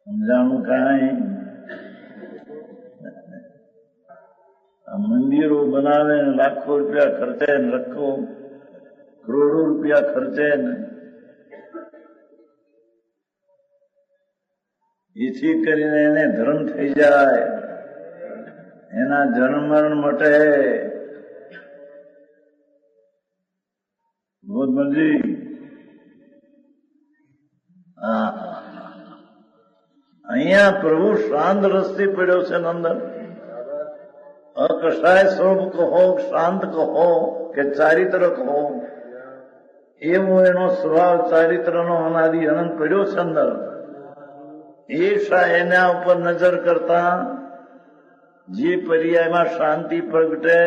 સમજાણું કાંઈ? મંદિરો બનાવે ને લાખો રૂપિયા ખર્ચે ને લખો કરોડો રૂપિયા ખર્ચે ને એથી કરીને એને ધર્મ થઈ જાય, એના જન્મ મરણ મટે. ગોદમજી અહીંયા પ્રભુ શાંત રસ્તે પડ્યો છે અંદર. અકસાય સ્વરૂપ કહો, શાંત કહો કે ચારિત્ર કહો, એવો એનો સ્વભાવ ચારિત્રનો અનાદિ અનંત પડ્યો છે અંદર. એના ઉપર નજર કરતા જે પર્યાયમાં શાંતિ પ્રગટે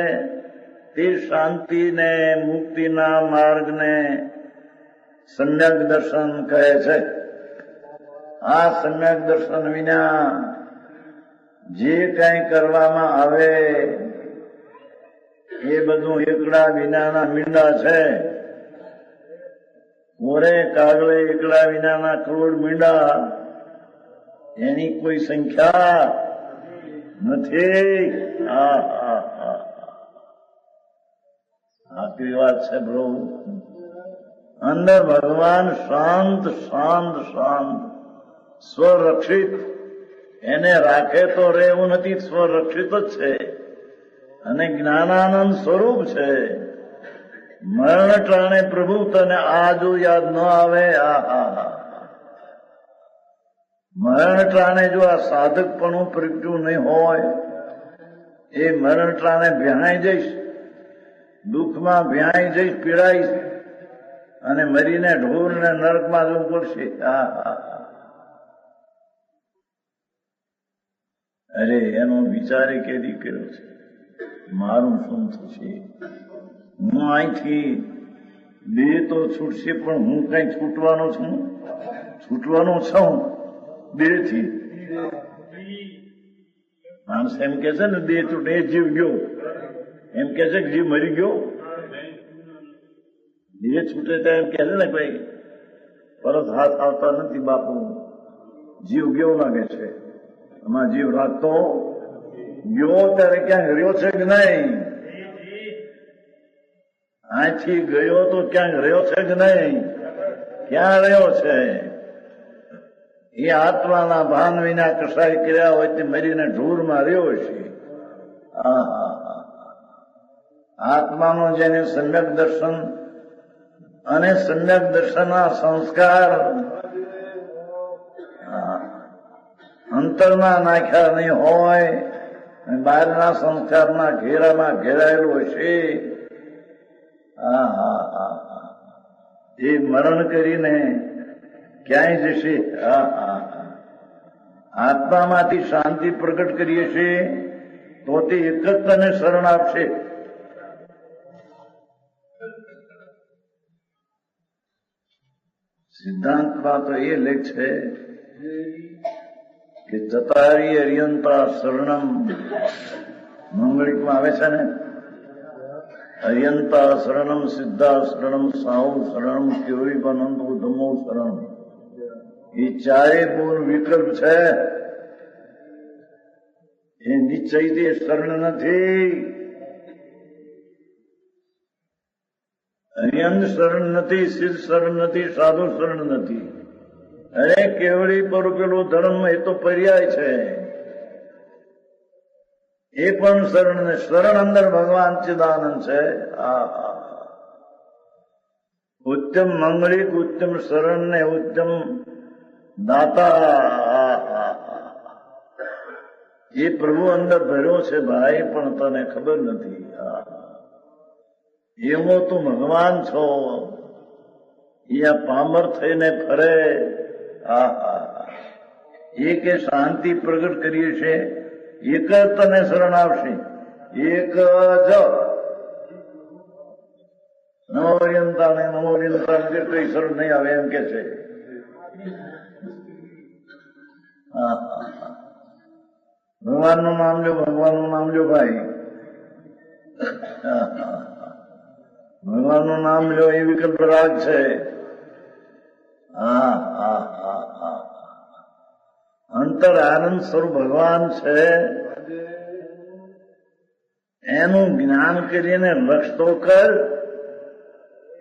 તે શાંતિને મુક્તિના માર્ગને સમ્યક દર્શન કહે છે. આ સમ્યક દર્શન વિના જે કઈ કરવામાં આવે એ બધું એકલા વિનાના મીંડા છે. મોરે કાગળે એકલા વિનાના કરોડ મીંડા, એની કોઈ સંખ્યા નથી. આખી વાત છે પ્રભુ. અંદર ભગવાન શાંત શાંત શાંત સ્વરક્ષિત. એને રાખે તો રે એવું નથી, સ્વરક્ષિત જ છે અને જ્ઞાનાનંદ સ્વરૂપ છે. મરણ ટાણે પ્રભુ તને આ જો યાદ ન આવે, મરણ ટાણે જો આ સાધકપણું પ્રગટ્યું નહીં હોય, એ મરણ ટાણે ભ્યાઈ જઈશ, દુઃખમાં ભ્યાઈ જઈશ, પીડાઈશ અને મરીને ઢોર ને નરકમાં જવું પડશે. અરે એનો વિચાર કેદી કર્યો છે, મારું શું થશે? હું અહીંથી દેહ તો છૂટશે, પણ હું કઈ છૂટવાનો છું? છૂટવાનો છું દેહથી. માણસ એમ કે છે ને દેહ છૂટે એ જીવ ગયો, એમ કે છે કે જીવ મરી ગયો. દેહ છૂટે તો એમ કે છે ને ભાઈ પરત હાથ આવતા નથી બાપુ, જીવ ગયો લાગે છે. આમાં જીવ રાખતો ગયો ત્યારે ક્યાંક રહ્યો છે કે નહીં? અહીંથી ગયો તો ક્યાંક રહ્યો છે કે નહીં? ક્યાં રહ્યો છે? એ આત્માના ભાન વિના કસાય કર્યા હોય તે મરીને ઢૂરમાં રહ્યો છે. આત્માનો જેને સમ્યક દર્શન અને સમ્યક દર્શનના સંસ્કાર અંતરમાં નાખ્યા નહીં હોય, બહારના સંસ્કારના ઘેરામાં ઘેરાયેલો છે, એ મરણ કરીને ક્યાંય જશે? આત્મામાંથી શાંતિ પ્રગટ કરીએ છીએ તો તે એક જ તને શરણ આપશે. સિદ્ધાંતમાં તો એ લેખ છે કે ચતારી અર્યંતા શરણમ, મંગળિકમાં આવે છે ને, અર્યંતા શરણમ, સિદ્ધા શરણમ, સાહુ શરણમ, કેવરીપાનંદો ધમ્મો શરણ. એ ચારે મૂળ વિકલ્પ છે. એ નિશ્ચયથી શરણ નથી, અરિયંદ શરણ નથી, સિદ્ધ શરણ નથી, સાધુ શરણ નથી. અરે કેવડી પર પેલો ધર્મ એ તો પર્યાય છે, એ પણ શરણ ને શરણ અંદર ભગવાન ચિદાનંદ છે. ઉત્તમ મંગળિક, ઉત્તમ શરણ ને ઉત્તમ દાતા એ પ્રભુ અંદર ભર્યો છે ભાઈ, પણ તને ખબર નથી. એવો તું ભગવાન છો, એ પામર થઈને ફરે. એ કે શાંતિ પ્રગટ કરીએ છે, એક જ તને શરણ આવશે, એક જ. નવોરિયંતા ને નવોરિયંતા ને કઈ શરણ નહીં આવે એમ કે છે. ભગવાનનું નામ લો, ભગવાનનું નામ લો ભાઈ, ભગવાનનું નામ લો એ વિકલ્પ રાગ છે. અંતર આનંદ સ્વરૂપ ભગવાન છે, એનું જ્ઞાન કરીને લક્ષ તો કર.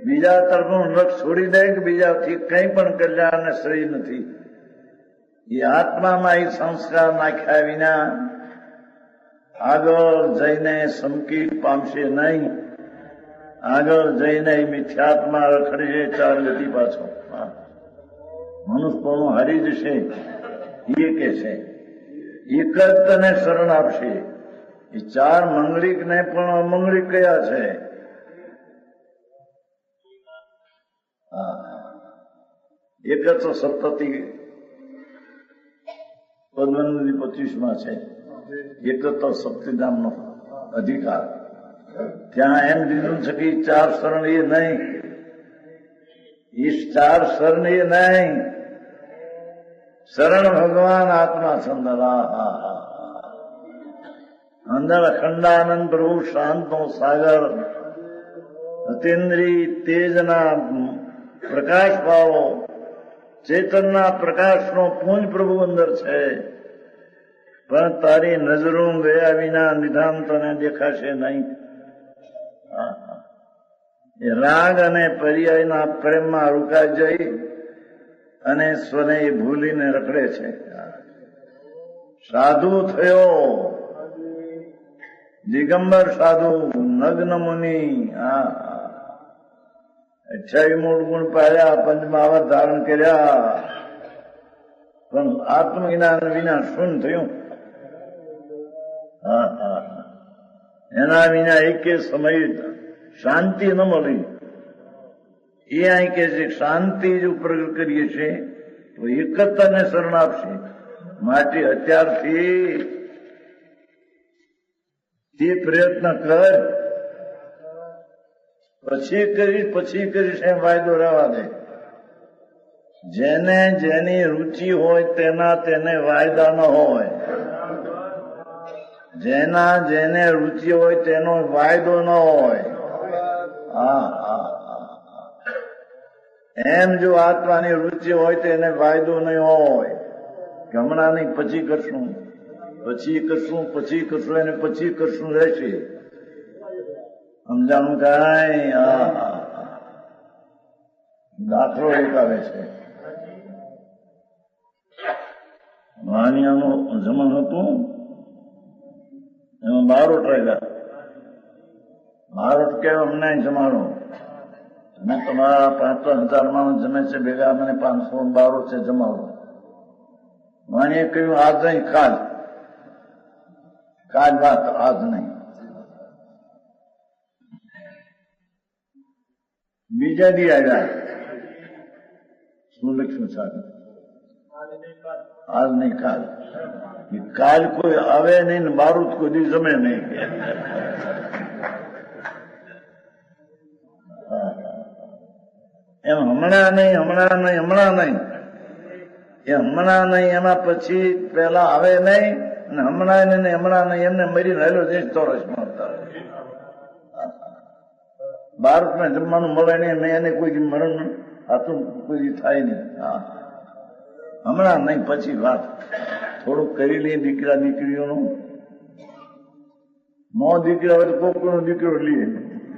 બીજા તરફનું લક્ષ છોડી દે કે બીજાથી કંઈ પણ કલ્યાણ શ્રેય નથી. એ આત્મામાં એ સંસ્કાર નાખ્યા વિના આગળ જઈને સંકિત પામશે નહીં. આગળ જઈને મિથ્યાત્મા રખડશે, ચાર ગતિ પાછો મનુષ્યનું હારી જશે. એ કે છે એક જ તને શરણ આપશે. એ ચાર મંગળિક ને પણ અમંગળિક કયા છે? એક જ તો સપ્તતિ પદ્મનદી 25 છે. એક જ તો સપ્તિધામનો અધિકાર. ત્યાં એમ લીધું છે કે ચાર શરણ એ નહીં, એ ચાર શરણ એ નહીં, શરણ ભગવાન આત્મા અંદર. અંદર અખંડાનંદ પ્રભુ શાંતનો સાગર, અતિન્દ્રિય તેજના પ્રકાશ વાળો, ચેતનના પ્રકાશનો પુંજ પ્રભુ અંદર છે. પણ તારી નજરો ગયા વિના નિધાન તને દેખાશે નહીં. એ રાગ અને પર્યાયના પ્રેમમાં રૂકા જઈ અને સ્વને ભૂલીને રખડે છે. સાધુ થયો, દિગંબર સાધુ, નગ્ન મુનિ, 28 મૂળ ગુણ પાડ્યા, પંચમહાવત ધારણ કર્યા, પણ આત્મજ્ઞાન વિના શું થયું? એના વિના એકે સમય શાંતિ ન મળી. એ અહીં કે છે શાંતિ જો પ્રગટ કરીએ છીએ તો એક જ તને શરણ આપશે. માટે અત્યારથી તે પ્રયત્ન કર. પછી કરીશ એમ વાયદો રહેવા દે. જેને જેની રુચિ હોય તેના તેને વાયદા ન હોય. જેના જેને રુચિ હોય તેનો વાયદો ન હોય. એમ જો આત્માની રુચિ હોય તો એને વાયદો નહીં હોય કે હમણાં નહીં પછી કરશું, પછી કરશું, પછી કરશું, એને પછી કરશું રહેશે. સમજાણું કાંઈ? દાખલો એક આવે છે. વાણિયાનું જમણ હતું, એમાં બારોટ રહેલા. બારોટ કે અમને જમાડો, તમે તમારા 5,000 માણસ જમે છે ભેગા, મને 512 છે, જમાડો. વાણીએ કહ્યું આજ નહીં, કાલ વાત, આજ નહીં. બીજા દી આવ્યા, શું લખ્યું સાહેબ? આજ નહીં, કાલ કોઈ આવે નહીં ને બારૂદ કોઈ દી જમે નહીં. એમ હમણાં નહીં, એ હમણાં નહીં, એમાં પછી પેલા આવે નહીં, અને હમણાં નહીં, હમણાં નહીં, એમને મરીને રહેલો જઈશ ચોરસમાં. ભારતમાં જમવાનું મળે નહીં, એને કોઈ મરણ આતું કોઈ થાય નહીં. હમણાં નહીં, પછી વાત થોડુંક કરી લઈએ દીકરા દીકરીઓનું, નો દીકરા હોય તો કોકનો દીકરો લઈએ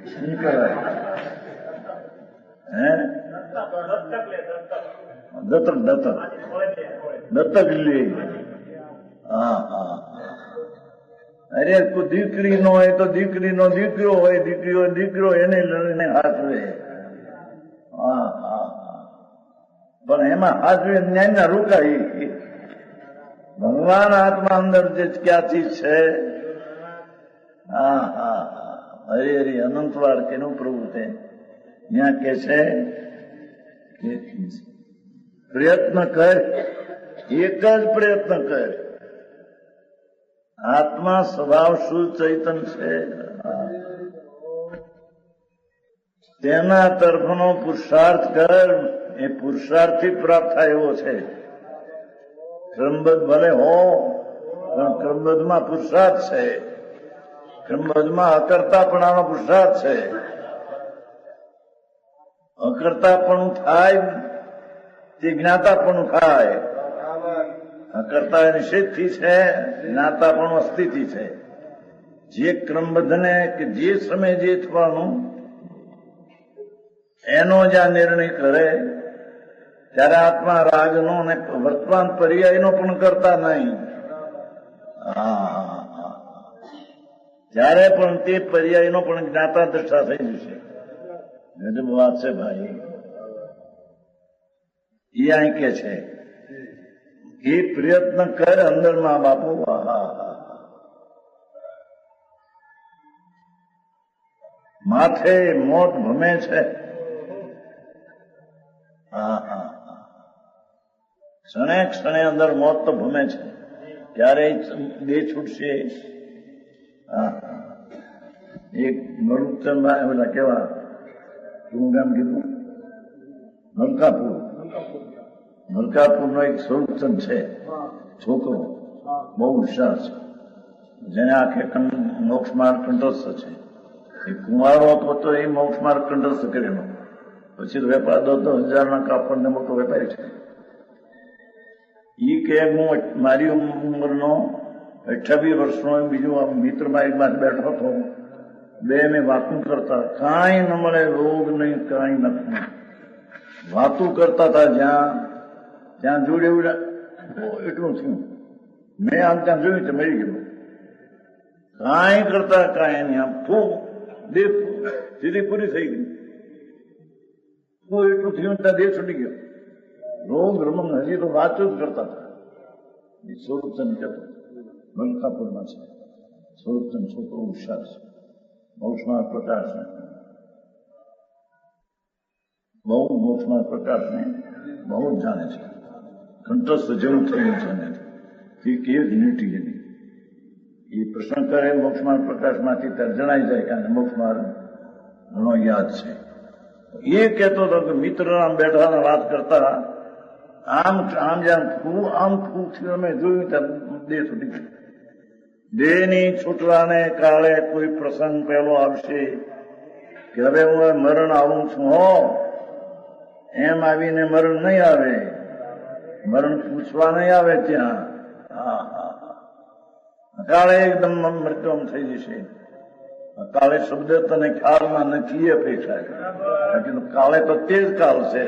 શું કરાય? હે દત્તક લે. હા હા. અરે દીકરી નો હોય તો દીકરીનો દીકરો હોય, દીકરી હોય દીકરો, એને લડીને હાથવે. હા હા. પણ એમાં હાથવે ન્યાય ના રોકાય. ભગવાન આત્મા અંદર જે ક્યાંથી છે. હા હા હા. હરે હરે અનંતવાર કેનું પ્રભુ છે ત્યાં કે છે કે પ્રયત્ન કર, એક જ પ્રયત્ન કર. આત્મા સ્વભાવ શુદ્ધ ચૈતન છે, તેના તરફનો પુરુષાર્થ કર. એ પુરુષાર્થથી પ્રાપ્ત થાય એવો છે. ક્રમબદ્ધ ભલે હો પણ ક્રમબદ્ધમાં પુરુષાર્થ છે. ક્રમબદ્ધમાં અકર્તાપણાનો પુરુષાર્થ છે. અકર્તાપણું થાય તે જ્ઞાતાપણું થાય. અકર્તા નિષેધથી છે, જ્ઞાતાપણું અસ્થિતિ છે. જે ક્રમબદ્ધને કે જે સમય જે થવાનું એનો જ આ નિર્ણય કરે ત્યારે આત્મા રાગનો અને વર્તમાન પર્યાયનો પણ કરતા નહીં. હા, ત્યારે પણ તે પર્યાયનો પણ જ્ઞાતા દ્રષ્ટા થઈ જશે. ગજબ વાત છે ભાઈ. એ અહીં કે છે એ પ્રયત્ન કર અંદરમાં બાપુ. માથે મોત ભમે છે. હા હા. ક્ષણે ક્ષણે અંદર મોત તો ભમે છે. ક્યારેય દેહ છૂટશે. એક મરુચંદભાઈ ઓલા કેવા શું ગામ કીધું? મલકાપુર નો એક સ્વરૂપચંદ છે છોકરો, બહુ હોશિયાર છે, જેને આખે મોક્ષ માર્ગ કંઠસ્થ છે. એ કુંવારો હતો તો એ મોક્ષ માર્ગ કંઠસ્થ કરેલો. પછી તો વેપાર 10,000 કાપડને મોટો વેપારી છે. એ કે હું મારી ઉંમરનો 28 વર્ષનો બીજો મિત્ર મારી પાસે બેઠો હતો. બે મેં વાતું કરતા, કાંઈ ન મળે, રોગ નહીં, કાંઈ નથી. વાતું કરતા હતા જ્યાં જોડે એટલું થયું. મેં આમ ત્યાં જોયું તો મરી ગયો. કાંઈ કરતા કાંઈ નહીં. આમ ફૂક દેહ સીધી પૂરી થઈ ગઈ. એટલું થયું ત્યાં દેહ છૂટી ગયો. રોગ રમણ હજી તો વાતો જ કરતા હતા. એ સ્વરૂપચંદ કહેતો મલકાપુરમાં છે. સ્વરૂપચંદ છોકરો હોશિયાર છે, મોક્ષમાં પ્રકાશ ને બહુ મોક્ષમાં પ્રકાશ ને બહુ જ જાણે છે. કંઠસ્થ જેવું થયું છે ને કે કેવી યુનિટી એની. એ પ્રશ્ન કરે મોક્ષમાં પ્રકાશમાંથી ત્યારે જણાઈ જાય કે આને મોક્ષમાં ઘણો યાદ છે. એ કહેતો હતો કે મિત્ર આમ બેઠા વાત કરતા આમ જેમ આમ ફૂ થયું, અમે જોયું ત્યાં દેહ છૂટી ગયો. દેહની છૂટવાને કારણે કોઈ પ્રસંગ પહેલો આવશે કે હવે હું મરણ આવું છું હો, એમ આવીને મરણ નહીં આવે. મરણ પૂછવા નહીં આવે ત્યાં. કાળે એકદમ મૃત્યુમ થઈ જશે. કાળે શબ્દ તને ખ્યાલમાં નથી અપેક્ષા. કાળે તો તે જ કાળ છે.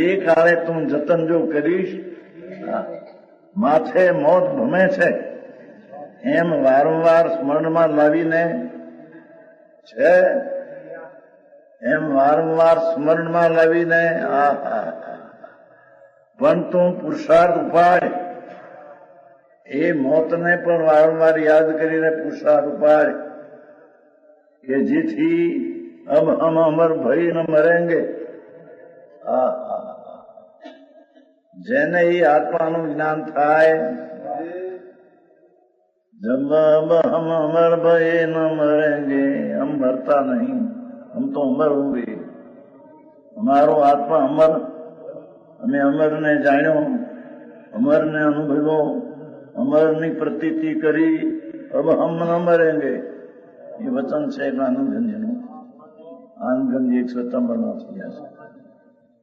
એ કાળે તું જતન જો કરીશ, માથે મોત ભમે છે એમ વારંવાર સ્મરણમાં લાવીને છે, એમ વારંવાર સ્મરણમાં લાવીને પણ તું પુરુષાર્થ ઉપાડ. એ મોતને પણ વારંવાર યાદ કરીને પુરુષાર્થ ઉપાડ કે જેથી અબ હમ અમર ભય ન મરેંગે. જેને એ આત્માનું જ્ઞાન થાય, જબ અબ હમ અમર ભય ન મરેંગે, હમ મરતા નહીં, હમ તો અમર હોંગે. અમારો આત્મા અમર, અમે અમરને જાણ્યો, અમરને અનુભવ્યો, અમરની પ્રતીતિ કરી. અબ હમ ન મરેંગે. એ વચન છે આનંદગંજનું. આનંદગંજ 157 માં થયા છે.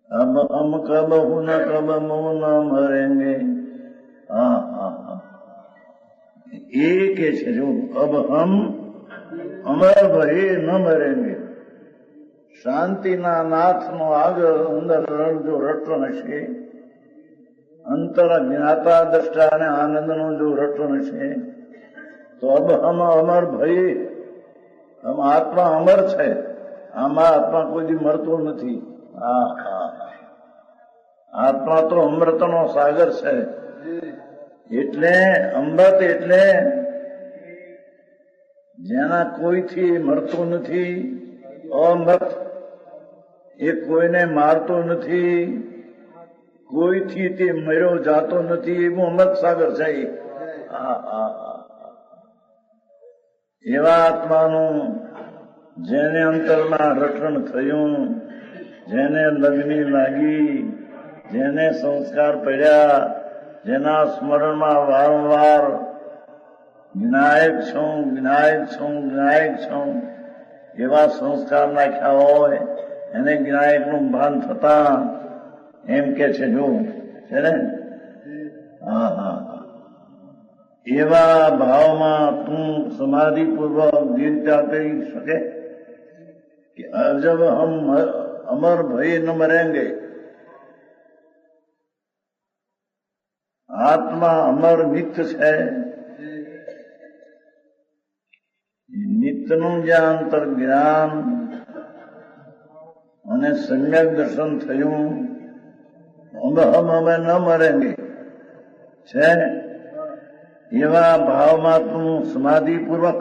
અબ હમ કબ હું ન કબ મો ન મરેંગે. એ કે છે જો અબ હમ અમર ભય ન મરેંગે. શાંતિના નાથનો આગળ અંદર જો રટણ હશે, અંતર જ્ઞાતા દ્રષ્ટા અને આનંદનો જો રટણ હશે, તો અબ હમ અમર ભય, હમ આત્મા અમર છે. આમાં આત્મા કોઈ દી મરતો નથી. આત્મા તો અમૃતનો સાગર છે. એટલે અમૃત એટલે જેના કોઈથી મરતો નથી, અમૃત એ કોઈને મારતો નથી, કોઈથી તે મર્યો જાતો નથી, એવું અમૃત સાગર છે. એવા આત્માનું જેને અંતરમાં રટણ થયું, જેને લગ્ની લાગી, જેને સંસ્કાર પડ્યા, જેના સ્મરણમાં વારંવાર વિનાયક છું, વિનાયક છું, વિનાયક છું એવા સંસ્કાર નાખ્યા હોય, એને વિનાયકનું ભાન થતા એમ કે છે જો છે ને, એવા ભાવમાં તું સમાધિપૂર્વક દિલ ત્યાગ કરી શકે કે જબ હમ અમર ભય ન મરેંગે. આત્મા અમર નિત્ય છે. નિત્યનું જ્યાં અંતર જ્ઞાન અને સમ્યક દર્શન થયું, હમ અમે ન મરેંગે છે. એવા ભાવમાં તું સમાધિપૂર્વક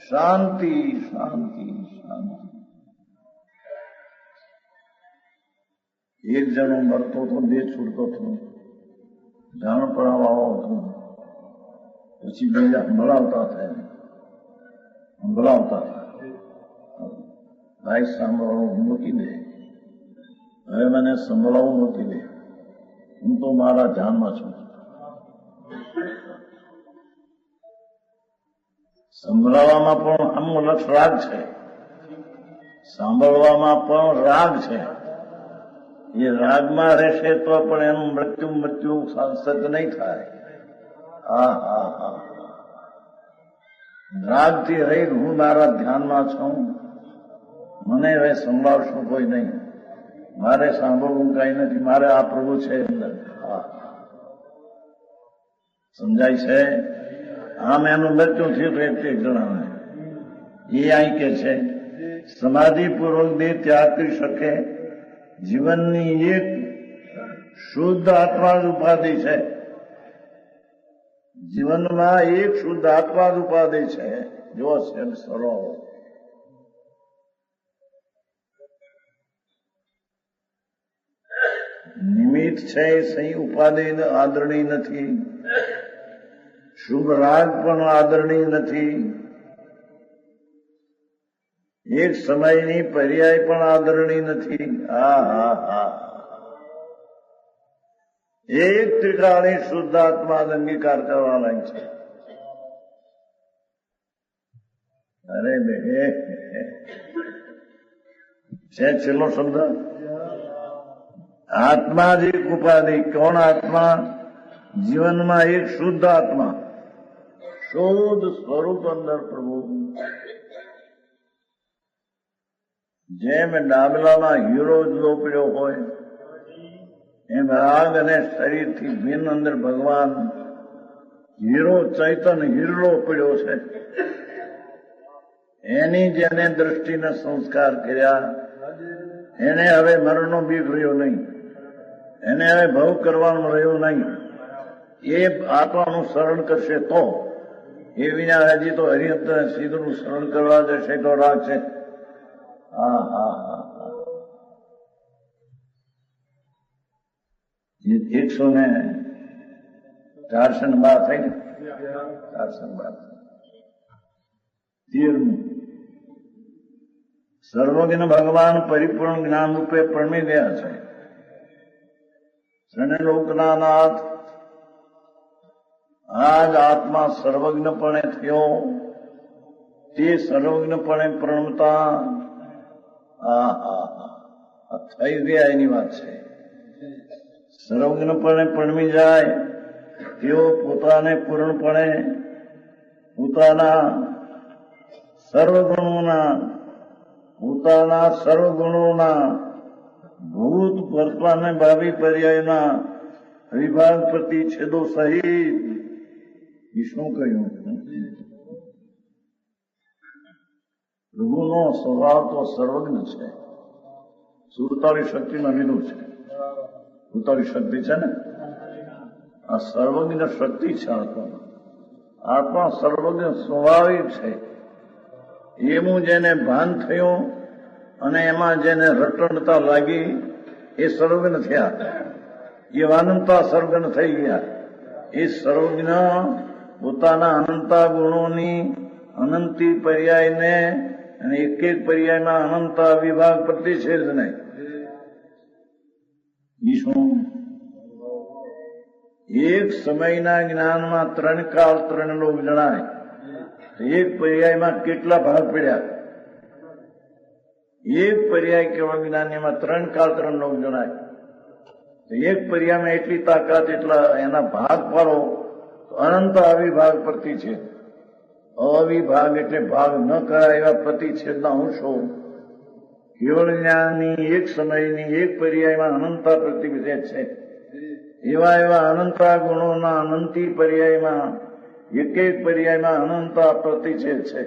શાંતિ શાંતિ શાંતિ. એક જણો મરતો તો, દેહ છૂટતો હતો, જાણ પડાવવા હતો, પછી બીજા સંભળાવતા થાય, ભાઈ સાંભળવાનું મૂકી દે, હવે મને સંભળાવવું મૂકી દે, હું તો મારા ધ્યાનમાં છું. સંભળાવવામાં પણ અમુલક્ષ રાગ છે, સાંભળવામાં પણ રાગ છે. એ રાગમાં રહેશે તો પણ એનું મૃત્યુ સત્ય નહીં થાય. રાગથી રહી હું મારા ધ્યાનમાં છું, મને હવે સંભળાવશું કોઈ નહીં, મારે સાંભળવું કઈ નથી, મારે આ પ્રભુ છે અંદર. સમજાય છે? આમ એનું મૃત્યુ થયું એક જણાને. એ અહીં કે છે સમાધિપૂર્વક દેહ ત્યાગ કરી શકે. જીવનની એક શુદ્ધ આત્મા જ ઉપાધિ છે. જીવનમાં એક શુદ્ધ આત્મા જ ઉપાધિ છે. જો છે સરો નિમિત્ત છે, સહી ઉપાધિ આદરણીય નથી. શુભ રાગ પણ આદરણીય નથી. એક સમયની પર્યાય પણ આદરણીય નથી. એક ત્રિકાળી શુદ્ધ આત્મા અંગીકાર કરવા લાયક છે. અરે બે છે છેલ્લો શબ્દ. આત્મા જ એક ઉપાધિ. કોણ આત્મા? જીવનમાં એક શુદ્ધ આત્મા, શુદ્ધ સ્વરૂપ અંદર પ્રભુ. જેમ ડાબલામાં હીરો જુદો પડ્યો હોય, એમ રાગ અને શરીરથી ભિન્ન અંદર ભગવાન હીરો ચૈતન હીરો પડ્યો છે. એની જેને દ્રષ્ટિને સંસ્કાર કર્યા, એને હવે મરણનો બીક રહ્યો નહીં, એને હવે ભવ કરવાનો રહ્યો નહીં. એ આત્માનું શરણ કરશે તો, એ વિના હજી તો હરિહંત સીધું શરણ કરવા જશે તો રાખશે. એકસો ને 412 થઈ ને, 412 13. સર્વજ્ઞ ભગવાન પરિપૂર્ણ જ્ઞાન રૂપે પરમી ગયા છે. ત્રણલોકના નાથ આજ આત્મા સર્વજ્ઞપણે થયો, તે સર્વજ્ઞપણે પ્રણમતા થઈ ગયા એની વાત છે. સર્વજ્ઞપણે પરમી જાય તેઓ પોતાને પૂર્ણપણે પોતાના સર્વગુણોના ભૂત વર્તમાન અને ભાવિ પર્યાયના વિભાગ પ્રતિછેદો સહિત શું કહ્યું? પ્રભુનો સ્વભાવ તો સર્વજ્ઞ છે. સુરતાળી શક્તિમાં લીધું છે. સુરતાળી શક્તિ છે ને, આ સર્વજ્ઞ શક્તિ છે. આત્મા સર્વજ્ઞ સ્વાભાવિક છે. એવું જેને ભાન થયું અને એમાં જેને રટણતા લાગી એ સર્વજ્ઞ થયા. એ અનંતા સર્વજ્ઞ થઈ ગયા. એ સર્વજ્ઞ પોતાના અનંતા ગુણોની અનંતી પર્યાયને અને એક એક પર્યાયમાં અનંતા વિભાગ પ્રતિછેદ નહીં. શું એક સમયના જ્ઞાનમાં 3 કાળ 3 લોક જણાય. એક પર્યાયમાં કેટલા ભાગ પડ્યા? એક પર્યાય કેવળ જ્ઞાનીમાં 3 કાળ 3 લોક જણાય. એક પર્યાયમાં એટલી તાકાત, એટલા એના ભાગ પાડો તો અનંત અવિભાગ પ્રતિછેદ. અવિભાગ એટલે ભાગ ન કરાય એવા પ્રતિછેદના અંશો કેવળ જ્ઞાનની એક સમયની એક પર્યાયમાં અનંતા પ્રતિછેદ છે. એવા એવા અનંતા ગુણોના અનંતી પર્યાયમાં એક એક પર્યાયમાં અનંતા પ્રતિછેદ છે.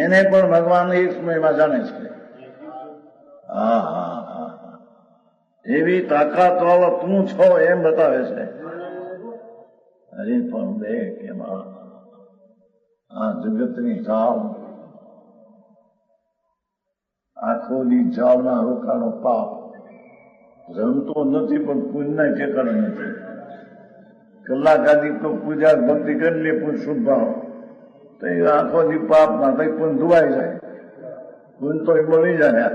એને પણ ભગવાન એક સમયમાં જાણે છે. એવી તાકાત વાળો તું છો એમ બતાવે છે. અરે પણ બે કે આ જગતની જાળ, આંખોની જાળના રોકાનો પાપ રમતો નથી, પણ પુણ્યના ઠેકાણે નથી. કલાક આદિ તો પૂજા ભક્તિ કરી લે પુણ્ય શુદ્ધ ભાવ તો એ આંખોથી પાપ ના થાય, પુણ્ય ધોવાઈ જાય, પુણ્ય તો મળી જાય.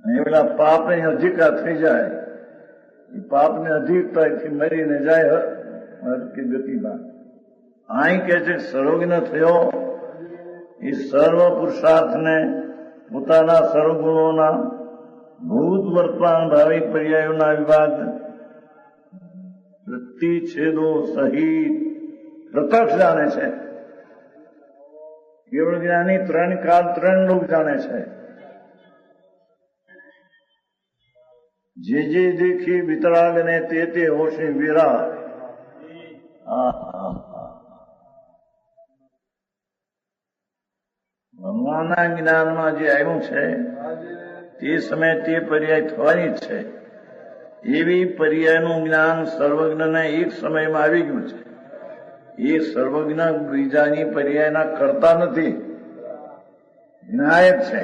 એમના પાપને અધિકાર થઈ જાય. એ પાપને અધિકતાથી મરીને જાય કે ગતિમાં. અહીં કે છે સર્વજ્ઞ થયો એ સર્વ પુરુષાર્થને પોતાના સર્વગુણોના ભૂત વર્તમાન ભાવિ પર્યાયોના વિભાગ પ્રતિછેદો સહિત પ્રત્યક્ષ જાણે છે. કેવળ જ્ઞાની 3 કાળ 3 લોક જાણે છે. જે જે દેખી વિતરાગ ને તે હોશી વિરા. ભગવાનના જ્ઞાનમાં જે આવ્યું છે તે સમયે તે પર્યાય થવાની જ છે. એવી પર્યાયનું જ્ઞાન સર્વજ્ઞને એક સમયમાં આવી ગયું છે. એ સર્વજ્ઞ બીજાની પર્યાયના કરતા નથી, જ્ઞાયક છે,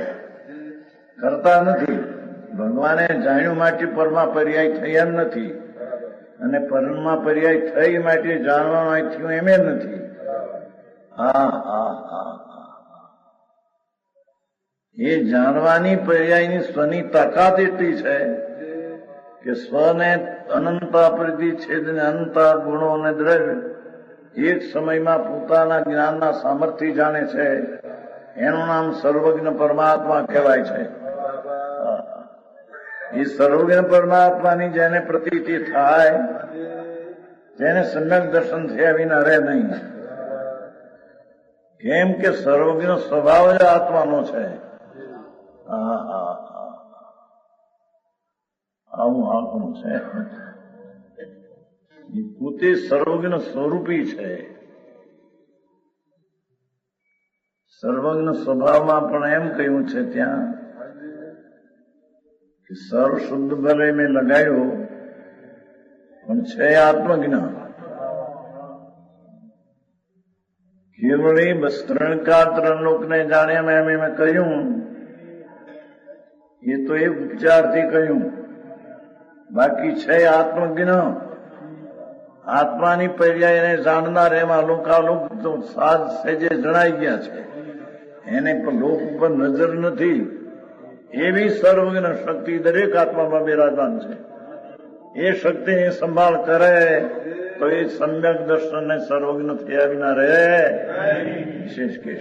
કરતા નથી. ભગવાને જાણ્યું માટે પરમાં પર્યાય થઈ એમ નથી, અને પરમાં પર્યાય થઈ માટે જાણવામાં થયું એમ નથી. એ જાણવાની પર્યાયની સ્વની તાકાત એટલી છે કે સ્વને અનંતા પ્રતિછેદ ને અનંતા ગુણો અને દ્રવ્ય એક સમયમાં પોતાના જ્ઞાનના સામર્થ્ય જાણે છે. એનું નામ સર્વજ્ઞ પરમાત્મા કહેવાય છે. એ સર્વજ્ઞ પરમાત્માની જેને પ્રતીતિ થાય તેને સમ્યક દર્શન થયા વિના રહે નહીં. કેમ કે સર્વજ્ઞ સ્વભાવ જ આત્માનો છે. આવું આપણું છે. એ પોતે સર્વજ્ઞ સ્વરૂપી છે. સર્વજ્ઞ સ્વભાવમાં પણ એમ કહ્યું છે ત્યાં કે સર્વ શુદ્ધ ભલે મેં લગાડ્યો પણ છે આત્મજ્ઞાન. કેવળી બસ 3 કાળ 3 લોકને જાણ્યા એમ મેં કહ્યું. એ તો એક ઉપચારથી કહ્યું, બાકી છે આત્મજ્ઞાન. આત્માની પર્યાય એને જાણનાર એમાં લોકાલોક તો સાજ સહેજે જણાઈ ગયા છે. એને પણ લોક ઉપર નજર નથી. એવી સર્વજ્ઞ શક્તિ દરેક આત્મામાં બિરાજમાન છે. એ શક્તિની સંભાળ કરે તો એ સમ્યક દર્શન ને સર્વજ્ઞ થયા વિના રહે. વિશેષ કે